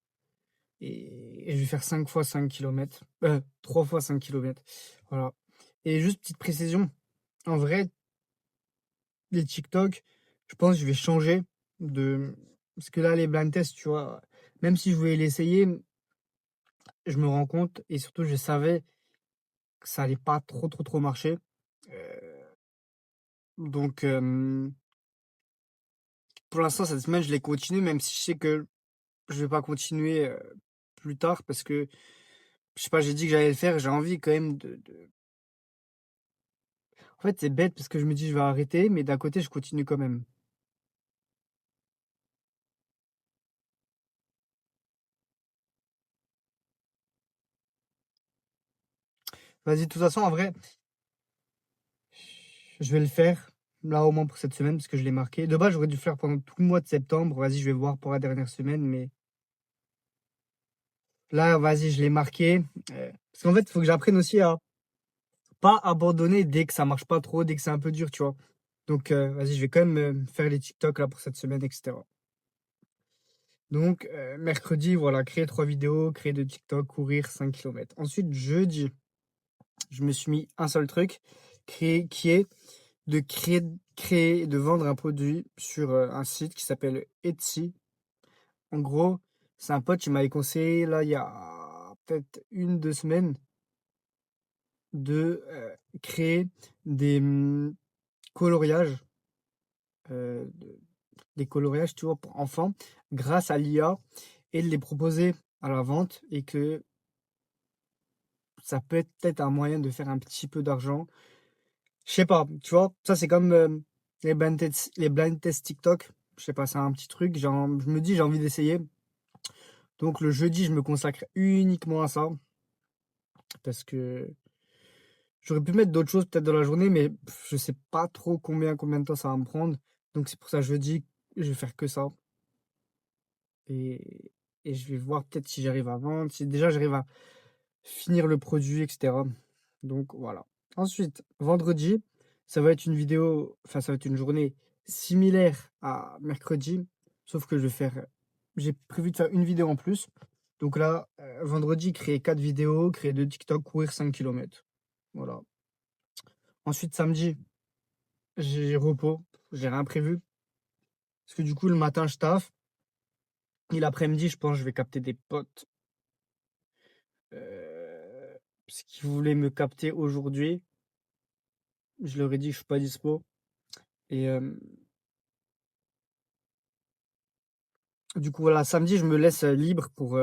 et je vais faire 5 fois 5 kilomètres, 3 fois 5 kilomètres, voilà. Et juste petite précision, en vrai, les TikTok, je pense que je vais changer de parce que là, les blind tests, tu vois, même si je voulais l'essayer, je me rends compte et surtout je savais que ça allait pas trop marcher. Heu, donc pour l'instant, cette semaine, je l'ai continué, même si je sais que je vais pas continuer, plus tard parce que, je sais pas, j'ai dit que j'allais le faire, j'ai envie quand même de en fait, c'est bête parce que je me dis: «Je vais arrêter», mais d'un côté, je continue quand même. Vas-y, de toute façon, en vrai, je vais le faire, là, au moins pour cette semaine parce que je l'ai marqué. De base, j'aurais dû le faire pendant tout le mois de septembre. Vas-y, je vais voir pour la dernière semaine, mais là, vas-y, je l'ai marqué, parce qu'en fait, il faut que j'apprenne aussi à pas abandonner dès que ça marche pas trop, dès que c'est un peu dur, tu vois? Donc vas-y, je vais quand même, faire les TikTok là pour cette semaine et cetera. Donc mercredi, voilà, créer 3 vidéos, créer 2 TikTok, courir 5 kilomètres. Ensuite, jeudi, je me suis mis un seul truc, créer qui est de créer de vendre un produit sur, un site qui s'appelle Etsy. En gros, c'est un pote qui m'avait conseillé là, il y a peut-être 1 2 semaines de, créer des, coloriages, de des coloriages, tu vois, pour enfants grâce à l'IA et de les proposer à la vente et que ça peut être peut-être un moyen de faire un petit peu d'argent. Je sais pas, tu vois? Ça, c'est comme, les blind tests TikTok. Je sais pas, c'est un petit truc, je me dis: «J'ai envie d'essayer». Donc le jeudi, je me consacre uniquement à ça parce que j'aurais pu mettre d'autres choses peut-être dans la journée, mais je sais pas trop combien de temps ça va me prendre. Donc c'est pour ça, jeudi, je vais faire que ça et et je vais voir peut-être si j'arrive à vendre, si déjà j'arrive à finir le produit et cetera. Donc voilà. Ensuite, vendredi, ça va être une vidéo, enfin ça va être une journée similaire à mercredi, sauf que j'ai prévu de faire une vidéo en plus. Donc là, vendredi, créer 4 vidéos, créer 2 TikTok, courir 5 kilomètres. Voilà. Ensuite, samedi, j'ai repos, j'ai rien prévu. Parce que du coup, le matin, je taffe. Et l'après-midi, je pense, je vais capter des potes. Parce qu'ils voulaient me capter aujourd'hui. Je leur ai dit que je suis pas dispo. Et du coup, voilà, samedi, je me laisse libre pour.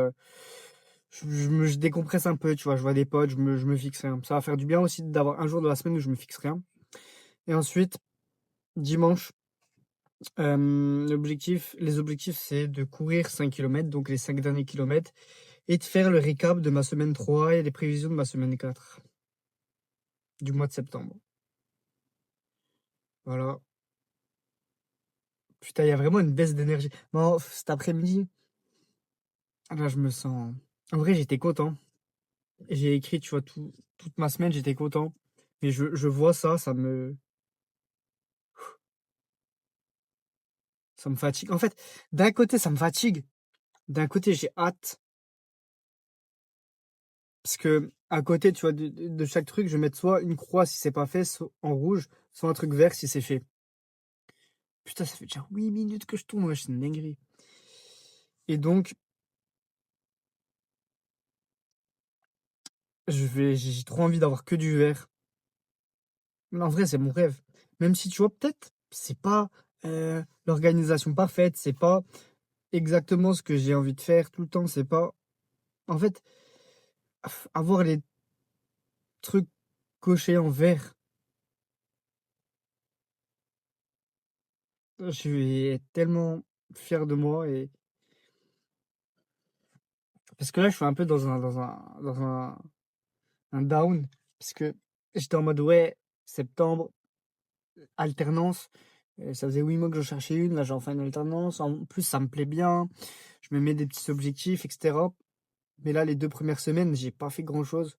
Je décompresse un peu, tu vois. Je vois des potes, je me fixe rien. Ça va faire du bien aussi d'avoir un jour de la semaine où je me fixe rien. Et ensuite, dimanche, les objectifs, c'est de courir 5 kilomètres, donc les 5 derniers kilomètres, et de faire le récap de ma semaine 3 et les prévisions de ma semaine 4 du mois de septembre. Voilà. Putain, il y a vraiment une baisse d'énergie. Non, cet après-midi, là, je me sens. En vrai, j'étais content. J'ai écrit, tu vois, toute ma semaine, j'étais content. Mais je vois ça, ça me fatigue. En fait, d'un côté, ça me fatigue. D'un côté, j'ai hâte. Parce que, à côté, tu vois, de chaque truc, je vais mettre soit une croix si c'est pas fait, soit en rouge, soit un truc vert si c'est fait. Putain, ça fait déjà 8 minutes que je tourne, ouais, c'est une dinguerie. Et donc, j'ai trop envie d'avoir que du vert. Mais en vrai, c'est mon rêve. Même si, tu vois, peut-être, c'est pas l'organisation parfaite, c'est pas exactement ce que j'ai envie de faire tout le temps, c'est pas. En fait, avoir les trucs cochés en vert, je suis tellement fier de moi et parce que là, je suis un peu dans un down parce que j'étais en mode: «Ouais, septembre, alternance». Ça faisait 8 mois que je cherchais une, là, j'ai enfin une alternance. En plus, ça me plaît bien, je me mets des petits objectifs et cetera. Mais là, les 2 premières semaines, j'ai pas fait grand chose.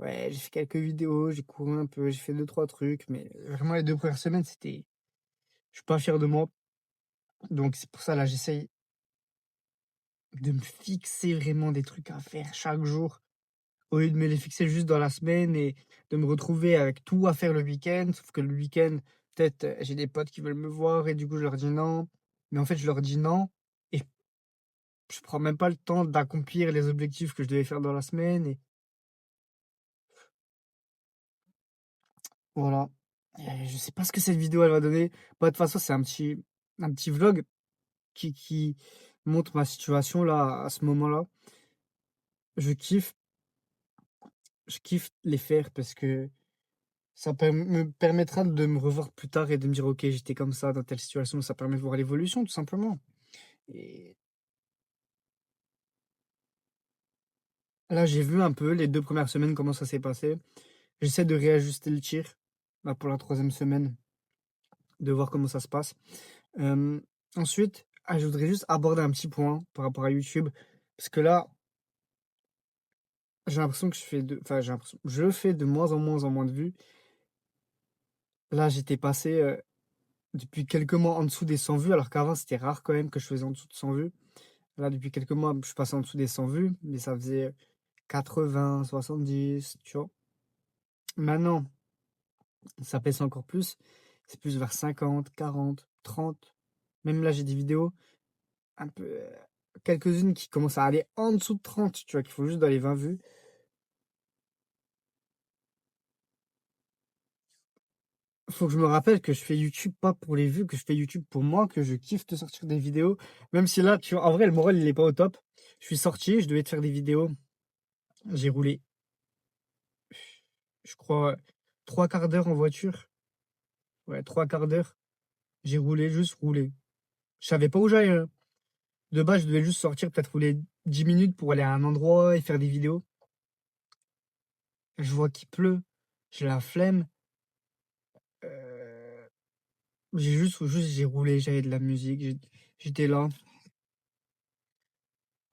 Ouais, j'ai fait quelques vidéos, j'ai couru un peu, j'ai fait deux trois trucs, mais vraiment les 2 premières semaines, c'était je suis pas fier de moi. Donc c'est pour ça, là, j'essaye de me fixer vraiment des trucs à faire chaque jour, au lieu de me les fixer juste dans la semaine et de me retrouver avec tout à faire le week-end. Sauf que le week-end, peut-être, j'ai des potes qui veulent me voir et du coup, je leur dis non. Mais en fait, je leur dis non et je prends même pas le temps d'accomplir les objectifs que je devais faire dans la semaine et voilà. Et je sais pas ce que cette vidéo, elle va donner. Bah, de toute façon, c'est un petit vlog qui montre ma situation là, à ce moment-là. Je kiffe, je kiffe les faire parce que ça me permettra de me revoir plus tard et de me dire: «OK, j'étais comme ça dans telle situation». Ça permet de voir l'évolution tout simplement et là, j'ai vu un peu les 2 premières semaines comment ça s'est passé. J'essaie de réajuster le tir, là, pour la troisième semaine, de voir comment ça se passe. Hem, Ensuite, je voudrais juste aborder un petit point par rapport à YouTube parce que là, j'ai l'impression que j'ai l'impression, je fais de moins en moins de vues. Là, j'étais passé, depuis quelques mois en dessous des 100 vues, alors qu'avant, c'était rare quand même que je faisais en dessous de 100 vues. Là, depuis quelques mois, je suis passé en dessous des 100 vues, mais ça faisait 80, 70, tu vois. Maintenant, ça pèse encore plus. C'est plus vers 50, 40, 30. Même là, j'ai des vidéos un peu, quelques-unes qui commencent à aller en dessous de 30, tu vois, qu'il faut juste dans les 20 vues. Faut que je me rappelle que je fais YouTube pas pour les vues, que je fais YouTube pour moi, que je kiffe de sortir des vidéos. Même si là, tu vois, en vrai, le moral, il est pas au top. Je suis sorti, je devais te faire des vidéos. J'ai roulé, je crois, 3 quarts d'heure en voiture. Ouais, 3 quarts d'heure. J'ai roulé, juste roulé. Je savais pas où j'allais, hein. De base, je devais juste sortir, peut-être rouler 10 minutes pour aller à un endroit et faire des vidéos. Je vois qu'il pleut. J'ai la flemme. Euh, j'ai roulé, j'avais de la musique. J'étais là,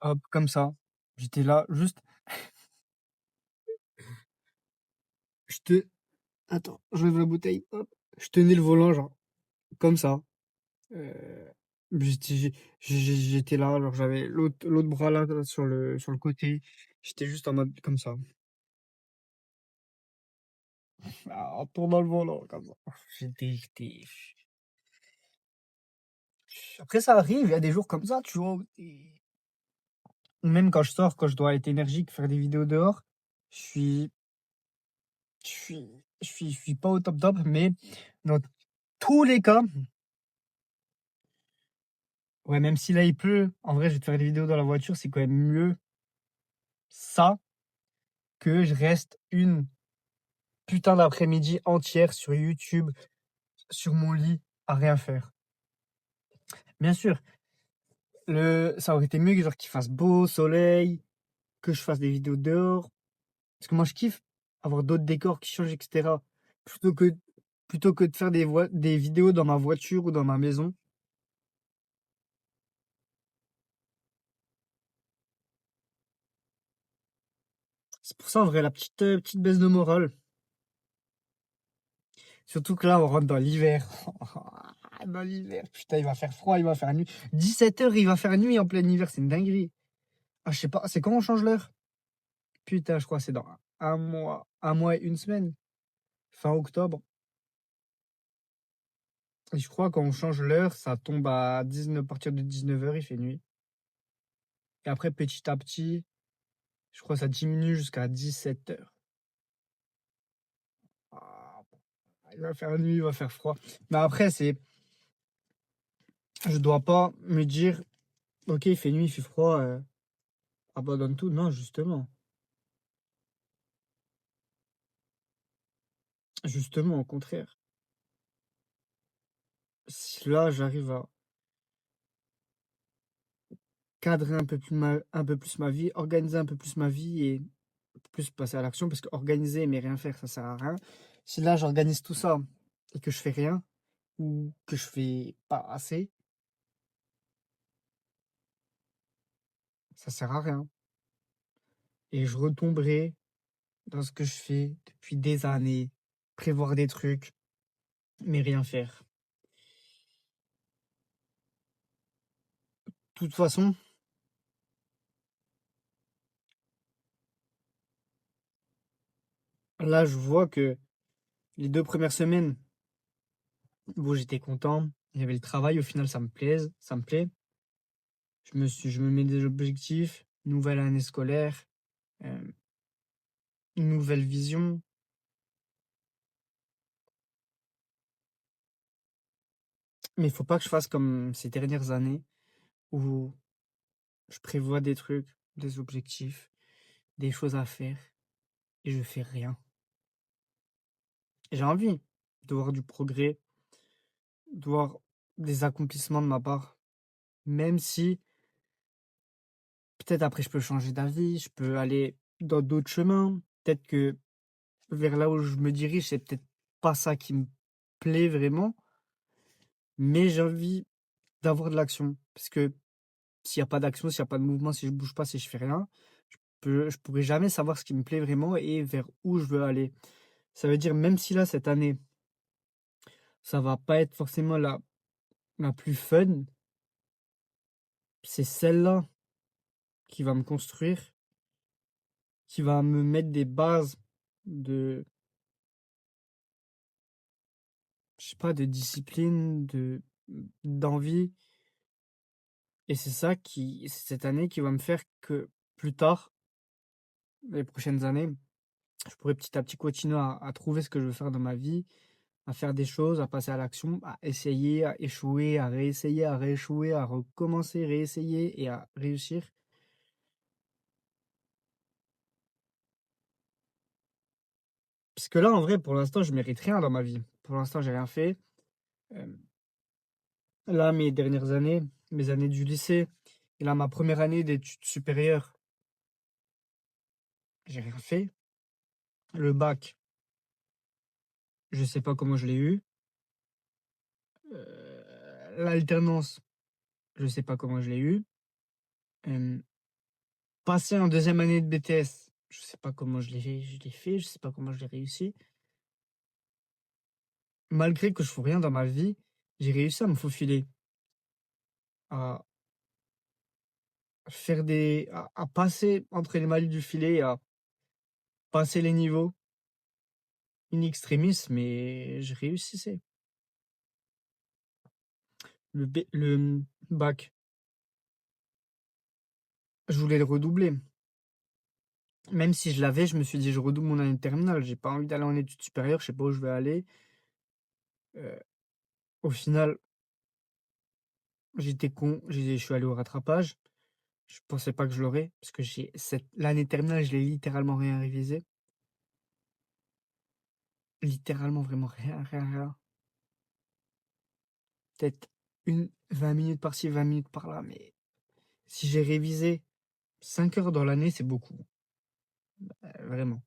hop, comme ça. J'étais là, juste. Je te. Attends, j'enlève la bouteille. Hop. Je tenais le volant, genre, comme ça. Euh, j'étais là, alors j'avais l'autre bras là, sur le côté. J'étais juste en mode comme ça. En tournant le volant, comme ça. Après, ça arrive, il y a des jours comme ça, tu vois. Ou même quand je sors, quand je dois être énergique, faire des vidéos dehors, je suis, je suis pas au top top, mais dans tous les cas, ouais, même si là il pleut, en vrai, je vais te faire des vidéos dans la voiture, c'est quand même mieux ça que je reste une putain d'après-midi entière sur YouTube, sur mon lit, à rien faire. Bien sûr, ça aurait été mieux que genre qu'il fasse beau, soleil, que je fasse des vidéos dehors. Parce que moi, je kiffe avoir d'autres décors qui changent, etc. Plutôt que, plutôt que de faire des vidéos dans ma voiture ou dans ma maison. C'est pour ça, en vrai, la petite baisse de morale. Surtout que là, on rentre dans l'hiver. Dans l'hiver. Putain, il va faire froid, il va faire nuit. 17 h, il va faire nuit en plein hiver, c'est une dinguerie. Ah, je sais pas, c'est quand on change l'heure? Putain, je crois que c'est dans un mois et une semaine. Fin octobre. Et je crois quand on change l'heure, ça tombe à 19, à partir de 19 h, il fait nuit. Et après, petit à petit, je crois que ça diminue jusqu'à 17 h. Ah, il va faire nuit, il va faire froid. Mais après, je dois pas me dire, ok, il fait nuit, il fait froid, abandonne tout. Non, justement. Justement, au contraire. Si là, j'arrive à cadrer un peu plus ma vie, organiser un peu plus ma vie et plus passer à l'action, parce que organiser mais rien faire, ça sert à rien. Si là, j'organise tout ça et que je fais rien, ou que je fais pas assez, ça sert à rien. Et je retomberai dans ce que je fais depuis des années, prévoir des trucs, mais rien faire. De toute façon, là, je vois que les 2 premières semaines, bon, j'étais content, il y avait le travail, au final, ça me plaît. Je me mets des objectifs, nouvelle année scolaire, hem, une nouvelle vision, mais il faut pas que je fasse comme ces dernières années où je prévois des trucs, des objectifs, des choses à faire et je fais rien. J'ai envie de voir du progrès, de voir des accomplissements de ma part, même si peut-être après je peux changer d'avis, je peux aller dans d'autres chemins. Peut-être que vers là où je me dirige, c'est peut-être pas ça qui me plaît vraiment, mais j'ai envie d'avoir de l'action. Parce que s'il y a pas d'action, s'il y a pas de mouvement, si je bouge pas, si je fais rien, je pourrai jamais savoir ce qui me plaît vraiment et vers où je veux aller. Ça veut dire même si là, cette année, ça va pas être forcément la plus fun, c'est celle-là qui va me construire, qui va me mettre des bases de, je sais pas, de discipline, d'envie. Et c'est cette année qui va me faire que plus tard, les prochaines années, je pourrai petit à petit continuer à trouver ce que je veux faire dans ma vie, à faire des choses, à passer à l'action, à essayer, à échouer, à réessayer, à rééchouer, à recommencer, réessayer et à réussir. Parce que là, en vrai, pour l'instant, je mérite rien dans ma vie. Pour l'instant, j'ai rien fait. Hem, Là, mes dernières années, mes années du lycée et là, ma première année d'études supérieures, j'ai rien fait. Le bac, je sais pas comment je l'ai eu. L'alternance, je sais pas comment je l'ai eu. Hem, Passer en deuxième année de BTS, je sais pas comment je l'ai fait, je sais pas comment je l'ai réussi. Malgré que je fous rien dans ma vie, j'ai réussi à me faufiler, à à passer entre les mailles du filet, à passer les niveaux in extremis, mais je réussissais. Bac, je voulais le redoubler. Même si je l'avais, je me suis dit: «Je redouble mon année de terminale, j'ai pas envie d'aller en études supérieures, je sais pas où je vais aller». Heu, Au final, j'étais con, je suis allé au rattrapage. Je pensais pas que je l'aurais parce que j'ai cette l'année terminale, je l'ai littéralement rien révisé. Littéralement, vraiment rien, rien, rien. Peut-être une 20 minutes par-ci, 20 minutes par-là, mais si j'ai révisé 5 heures dans l'année, c'est beaucoup, vraiment.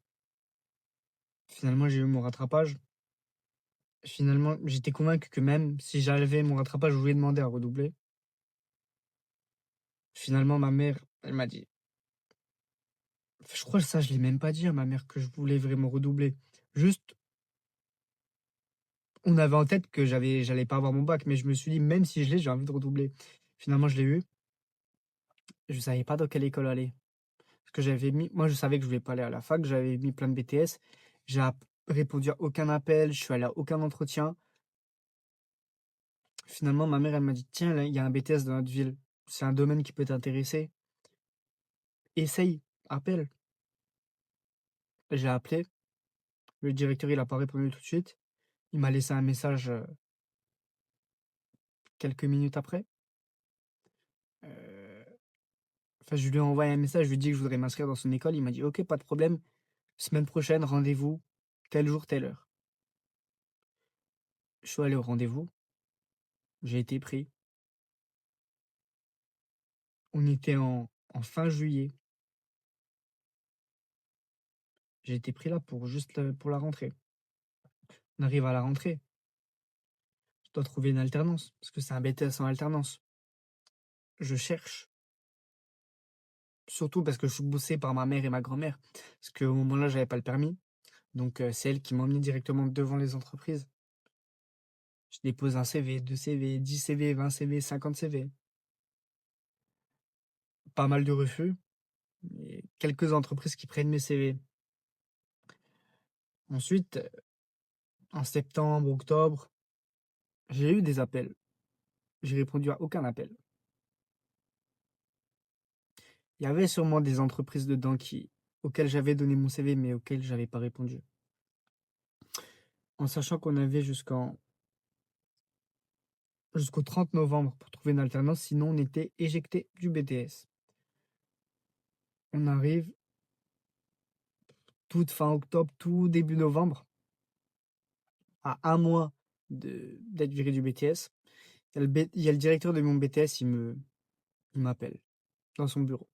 Finalement, j'ai eu mon rattrapage. Finalement, j'étais convaincu que même si j'avais mon rattrapage, je voulais demander à redoubler. Finalement, ma mère, elle m'a dit, je crois que ça, je l'ai même pas dit à ma mère que je voulais vraiment redoubler. Juste, on avait en tête que j'allais pas avoir mon bac, mais je me suis dit: «Même si je l'ai, j'ai envie de redoubler». Finalement, je l'ai eu. Je savais pas dans quelle école aller. Parce que moi, je savais que je voulais pas aller à la fac, j'avais mis plein de BTS. J'ai répondu à aucun appel, je suis allé à aucun entretien. Finalement, ma mère, elle m'a dit: «Tiens, là, il y a un BTS dans notre ville. C'est un domaine qui peut t'intéresser. Essaye, appelle». J'ai appelé. Le directeur, il a pas répondu tout de suite. Il m'a laissé un message, quelques minutes après. Heu, enfin, je lui ai envoyé un message, je lui ai dit que je voudrais m'inscrire dans son école. Il m'a dit: «OK, pas de problème. Semaine prochaine, rendez-vous, tel jour, telle heure». Je suis allé au rendez-vous, j'ai été pris. On était en fin juillet. J'ai été pris là pour juste, pour la rentrée. On arrive à la rentrée, je dois trouver une alternance parce que c'est un BTS en alternance. Je cherche, Surtout parce que je suis poussé par ma mère et ma grand-mère. Parce qu'au moment-là, j'avais pas le permis. Donc, c'est elles qui m'emmenaient directement devant les entreprises. Je dépose un CV, 2 CV, 10 CV, 20 CV, 50 CV. Pas mal de refus et quelques entreprises qui prennent mes CV. Ensuite, en septembre, octobre, j'ai eu des appels. J'ai répondu à aucun appel. Il y avait sûrement des entreprises dedans auxquelles j'avais donné mon CV, mais auxquelles j'avais pas répondu. En sachant qu'on avait jusqu'au 30 novembre pour trouver une alternance, sinon on était éjecté du BTS. On arrive toute fin octobre, tout début novembre, à un mois d'être viré du BTS. Il y a le directeur de mon BTS, il m'appelle dans son bureau.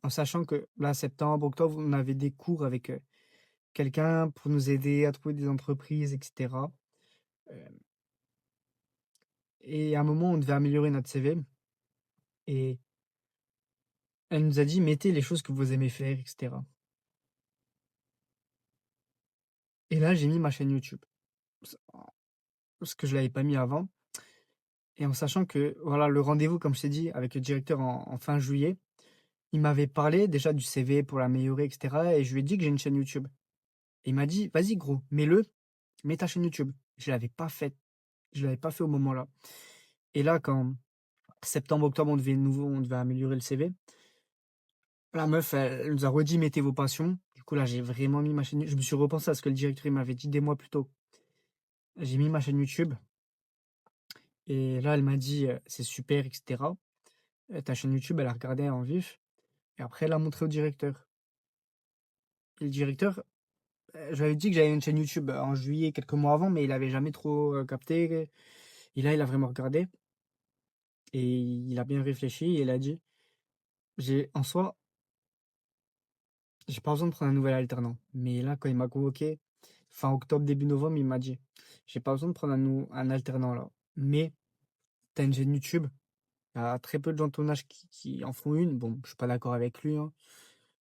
En sachant que là, septembre, octobre, on avait des cours avec quelqu'un pour nous aider à trouver des entreprises, etc. Euh, et à un moment, on devait améliorer notre CV. Et elle nous a dit, mettez les choses que vous aimez faire, etc. Et là, j'ai mis ma chaîne YouTube. Parce que je l'avais pas mis avant. Et en sachant que, voilà, le rendez-vous, comme je t'ai dit, avec le directeur en fin juillet, il m'avait parlé déjà du CV pour l'améliorer, etc. Et je lui ai dit que j'ai une chaîne YouTube. Et il m'a dit, vas-y, gros, mets ta chaîne YouTube. Je l'avais pas faite. Je l'avais pas fait au moment-là. Et là, quand septembre, octobre, on devait améliorer le CV, la meuf, elle nous a redit, mettez vos passions. Du coup, là, j'ai vraiment mis ma chaîne. Je me suis repensé à ce que le directeur il m'avait dit des mois plus tôt. J'ai mis ma chaîne YouTube. Et là, elle m'a dit, c'est super, etc. Ta chaîne YouTube, elle a regardé en vif. Et après, elle a montré au directeur. Et le directeur, je lui avais dit que j'avais une chaîne YouTube en juillet, quelques mois avant, mais il avait jamais trop capté. Et là, il a vraiment regardé. Et il a bien réfléchi et il a dit, en soi, j'ai pas besoin de prendre un nouvel alternant. Mais là, quand il m'a convoqué, fin octobre, début novembre, il m'a dit, j'ai pas besoin de prendre un alternant là. Mais t'as une chaîne YouTube. Il y a très peu de gens de ton âge qui en font une. Bon, je suis pas d'accord avec lui, hein.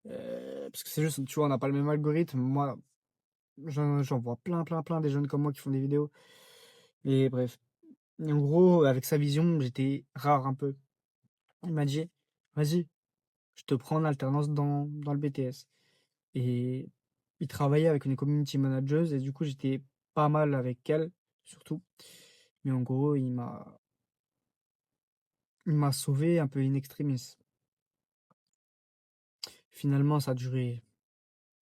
Parce que c'est juste, tu vois, on n'a pas le même algorithme. Moi, j'en vois plein des jeunes comme moi qui font des vidéos. Et bref. Et en gros, avec sa vision, j'étais rare un peu. Il m'a dit, vas-y, je te prends en alternance dans le BTS. Et il travaillait avec une community manager et du coup, j'étais pas mal avec elle, surtout. Mais en gros, il m'a sauvé un peu in extremis. Finalement, ça a duré.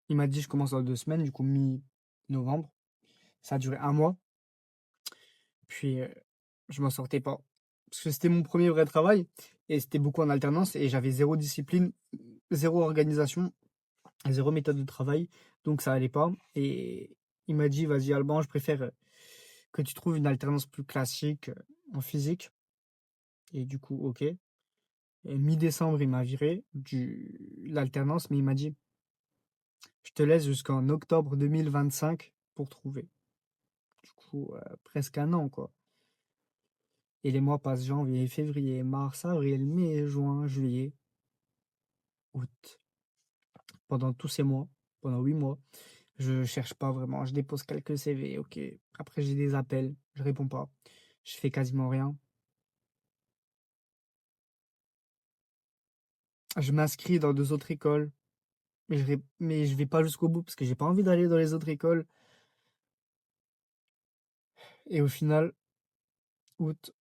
Il m'a dit, je commence dans 2 semaines, du coup, mi-novembre. Ça a duré un mois. Puis, je m'en sortais pas. Parce que c'était mon premier vrai travail et c'était beaucoup en alternance et j'avais zéro discipline, zéro organisation, zéro méthode de travail. Donc, ça allait pas. Et il m'a dit, vas-y, Alban, je préfère que tu trouves une alternance plus classique en physique. Et du coup, ok. Et mi-décembre, il m'a viré l'alternance, mais il m'a dit, je te laisse jusqu'en octobre 2025 pour trouver. Du coup, presque un an, quoi. Et les mois passent janvier, février, mars, avril, mai, juin, juillet, août. Pendant tous ces mois, pendant 8 mois, je cherche pas vraiment. Je dépose quelques CV, ok. Après, j'ai des appels, je réponds pas. Je fais quasiment rien. Je m'inscris dans 2 autres écoles, mais je vais pas jusqu'au bout parce que j'ai pas envie d'aller dans les autres écoles. Et au final, août,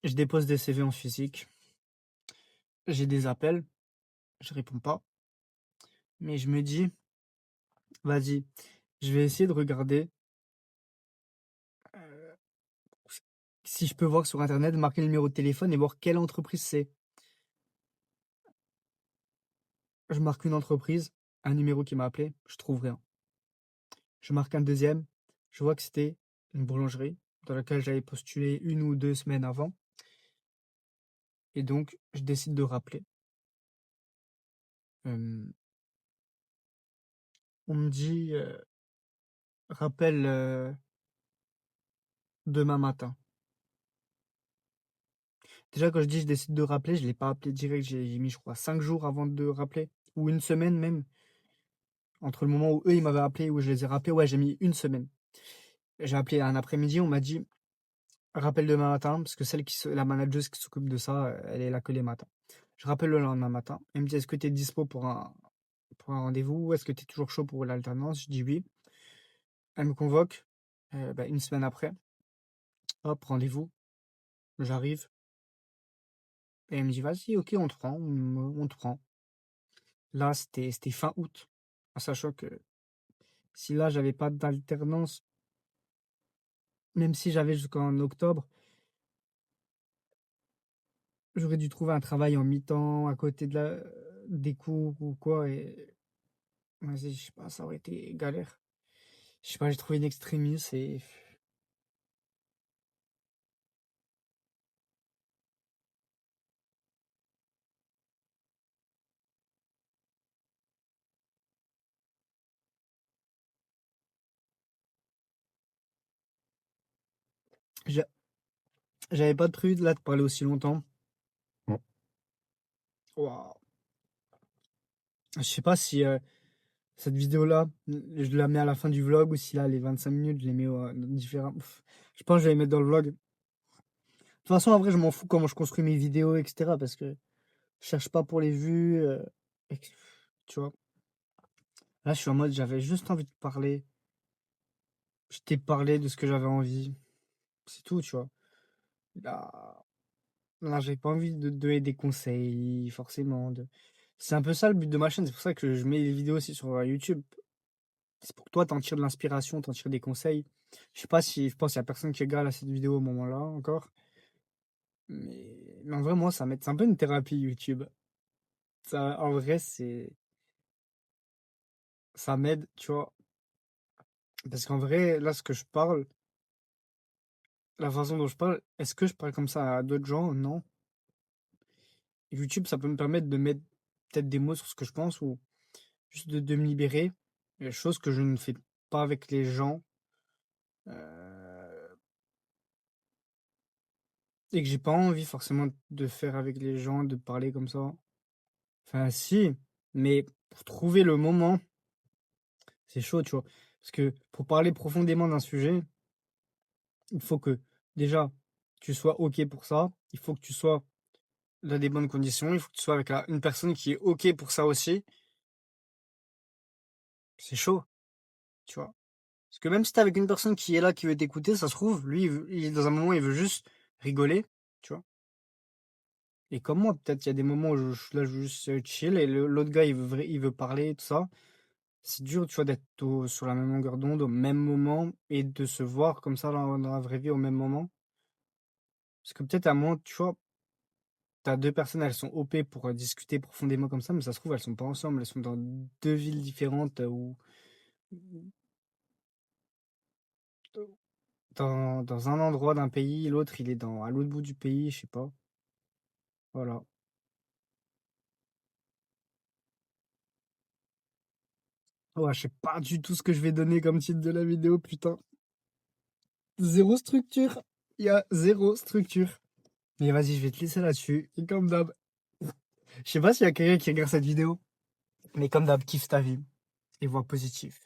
je dépose des CV en physique. J'ai des appels, je réponds pas. Mais je me dis, vas-y, je vais essayer de regarder euh, si je peux voir sur internet, marquer le numéro de téléphone et voir quelle entreprise c'est. Je marque une entreprise, un numéro qui m'a appelé, je trouve rien. Je marque un deuxième, je vois que c'était une boulangerie dans laquelle j'avais postulé 1 ou 2 semaines avant. Et donc, je décide de rappeler. Euh, on me dit, rappelle demain matin. Déjà, quand je dis je décide de rappeler, je l'ai pas appelé direct. J'ai mis, je crois, 5 jours avant de rappeler. Ou une semaine même. Entre le moment où eux, ils m'avaient appelé et où je les ai rappelés, ouais, j'ai mis une semaine. J'ai appelé un après-midi, on m'a dit rappelle demain matin, parce que la manageuse qui s'occupe de ça, elle est là que les matins. Je rappelle le lendemain matin. Elle me dit est-ce que tu es dispo pour un rendez-vous? Est-ce que tu es toujours chaud pour l'alternance? Je dis oui. Elle me convoque bah, une semaine après. Hop, rendez-vous. J'arrive. Et elle me dit vas-y, ok, on te prend, on te prend. Là, c'était fin août. En sachant que si là, j'avais pas d'alternance, même si j'avais jusqu'en octobre, j'aurais dû trouver un travail en mi-temps à côté des cours ou quoi. Et vas-y, je sais pas, ça aurait été galère. Je sais pas, j'ai trouvé une extrémiste et j'a- j'avais pas prévu de là de parler aussi longtemps. Waouh. Je sais pas si cette vidéo-là, je la mets à la fin du vlog ou si là, les 25 minutes, je les mets dans différents. Je pense que je vais les mettre dans le vlog. De toute façon, en vrai, je m'en fous comment je construis mes vidéos, etc. Parce que je cherche pas pour les vues. Et que- tu vois. Là, je suis en mode, j'avais juste envie de parler. Je t'ai parlé de ce que j'avais envie. C'est tout, tu vois. Là, là j'ai pas envie de donner des conseils, forcément. C'est un peu ça le but de ma chaîne. C'est pour ça que je mets les vidéos aussi sur YouTube. C'est pour que toi, t'en tires de l'inspiration, t'en tires des conseils. Je sais pas si, je pense qu'il y a personne qui regarde à cette vidéo au moment-là encore. Mais en vrai, moi, c'est un peu une thérapie YouTube. Ça, en vrai, ça m'aide, tu vois. Parce qu'en vrai, là, ce que je parle, la façon dont je parle, est-ce que je parle comme ça à d'autres gens? Non. YouTube, ça peut me permettre de mettre peut-être des mots sur ce que je pense ou juste de me libérer. Chose que je ne fais pas avec les gens. euh, et que j'ai pas envie forcément de faire avec les gens, de parler comme ça. Enfin, si, mais pour trouver le moment, c'est chaud, tu vois. Parce que pour parler profondément d'un sujet, il faut que déjà tu sois OK pour ça. Il faut que tu sois dans des bonnes conditions. Il faut que tu sois avec une personne qui est OK pour ça aussi. C'est chaud, tu vois. Parce que même si t'es avec une personne qui est là, qui veut t'écouter, ça se trouve, lui, il est dans un moment, il veut juste rigoler, tu vois. Et comme moi, peut-être il y a des moments où je suis là, je veux juste chill, et l'autre gars, il veut parler, tout ça. C'est dur, tu vois, d'être sur la même longueur d'onde au même moment et de se voir comme ça dans la vraie vie au même moment. Parce que peut-être à moi, tu vois, t'as deux personnes, elles sont OP pour discuter profondément comme ça, mais ça se trouve, elles sont pas ensemble, elles sont dans deux villes différentes ou dans un endroit d'un pays, l'autre, il est à l'autre bout du pays, je sais pas. Voilà. Ouais, je sais pas du tout ce que je vais donner comme titre de la vidéo, putain. Zéro structure. Il y a zéro structure. Mais vas-y, je vais te laisser là-dessus. Et comme d'hab, je sais pas s'il y a quelqu'un qui regarde cette vidéo, mais comme d'hab, kiffe ta vie et vois positif.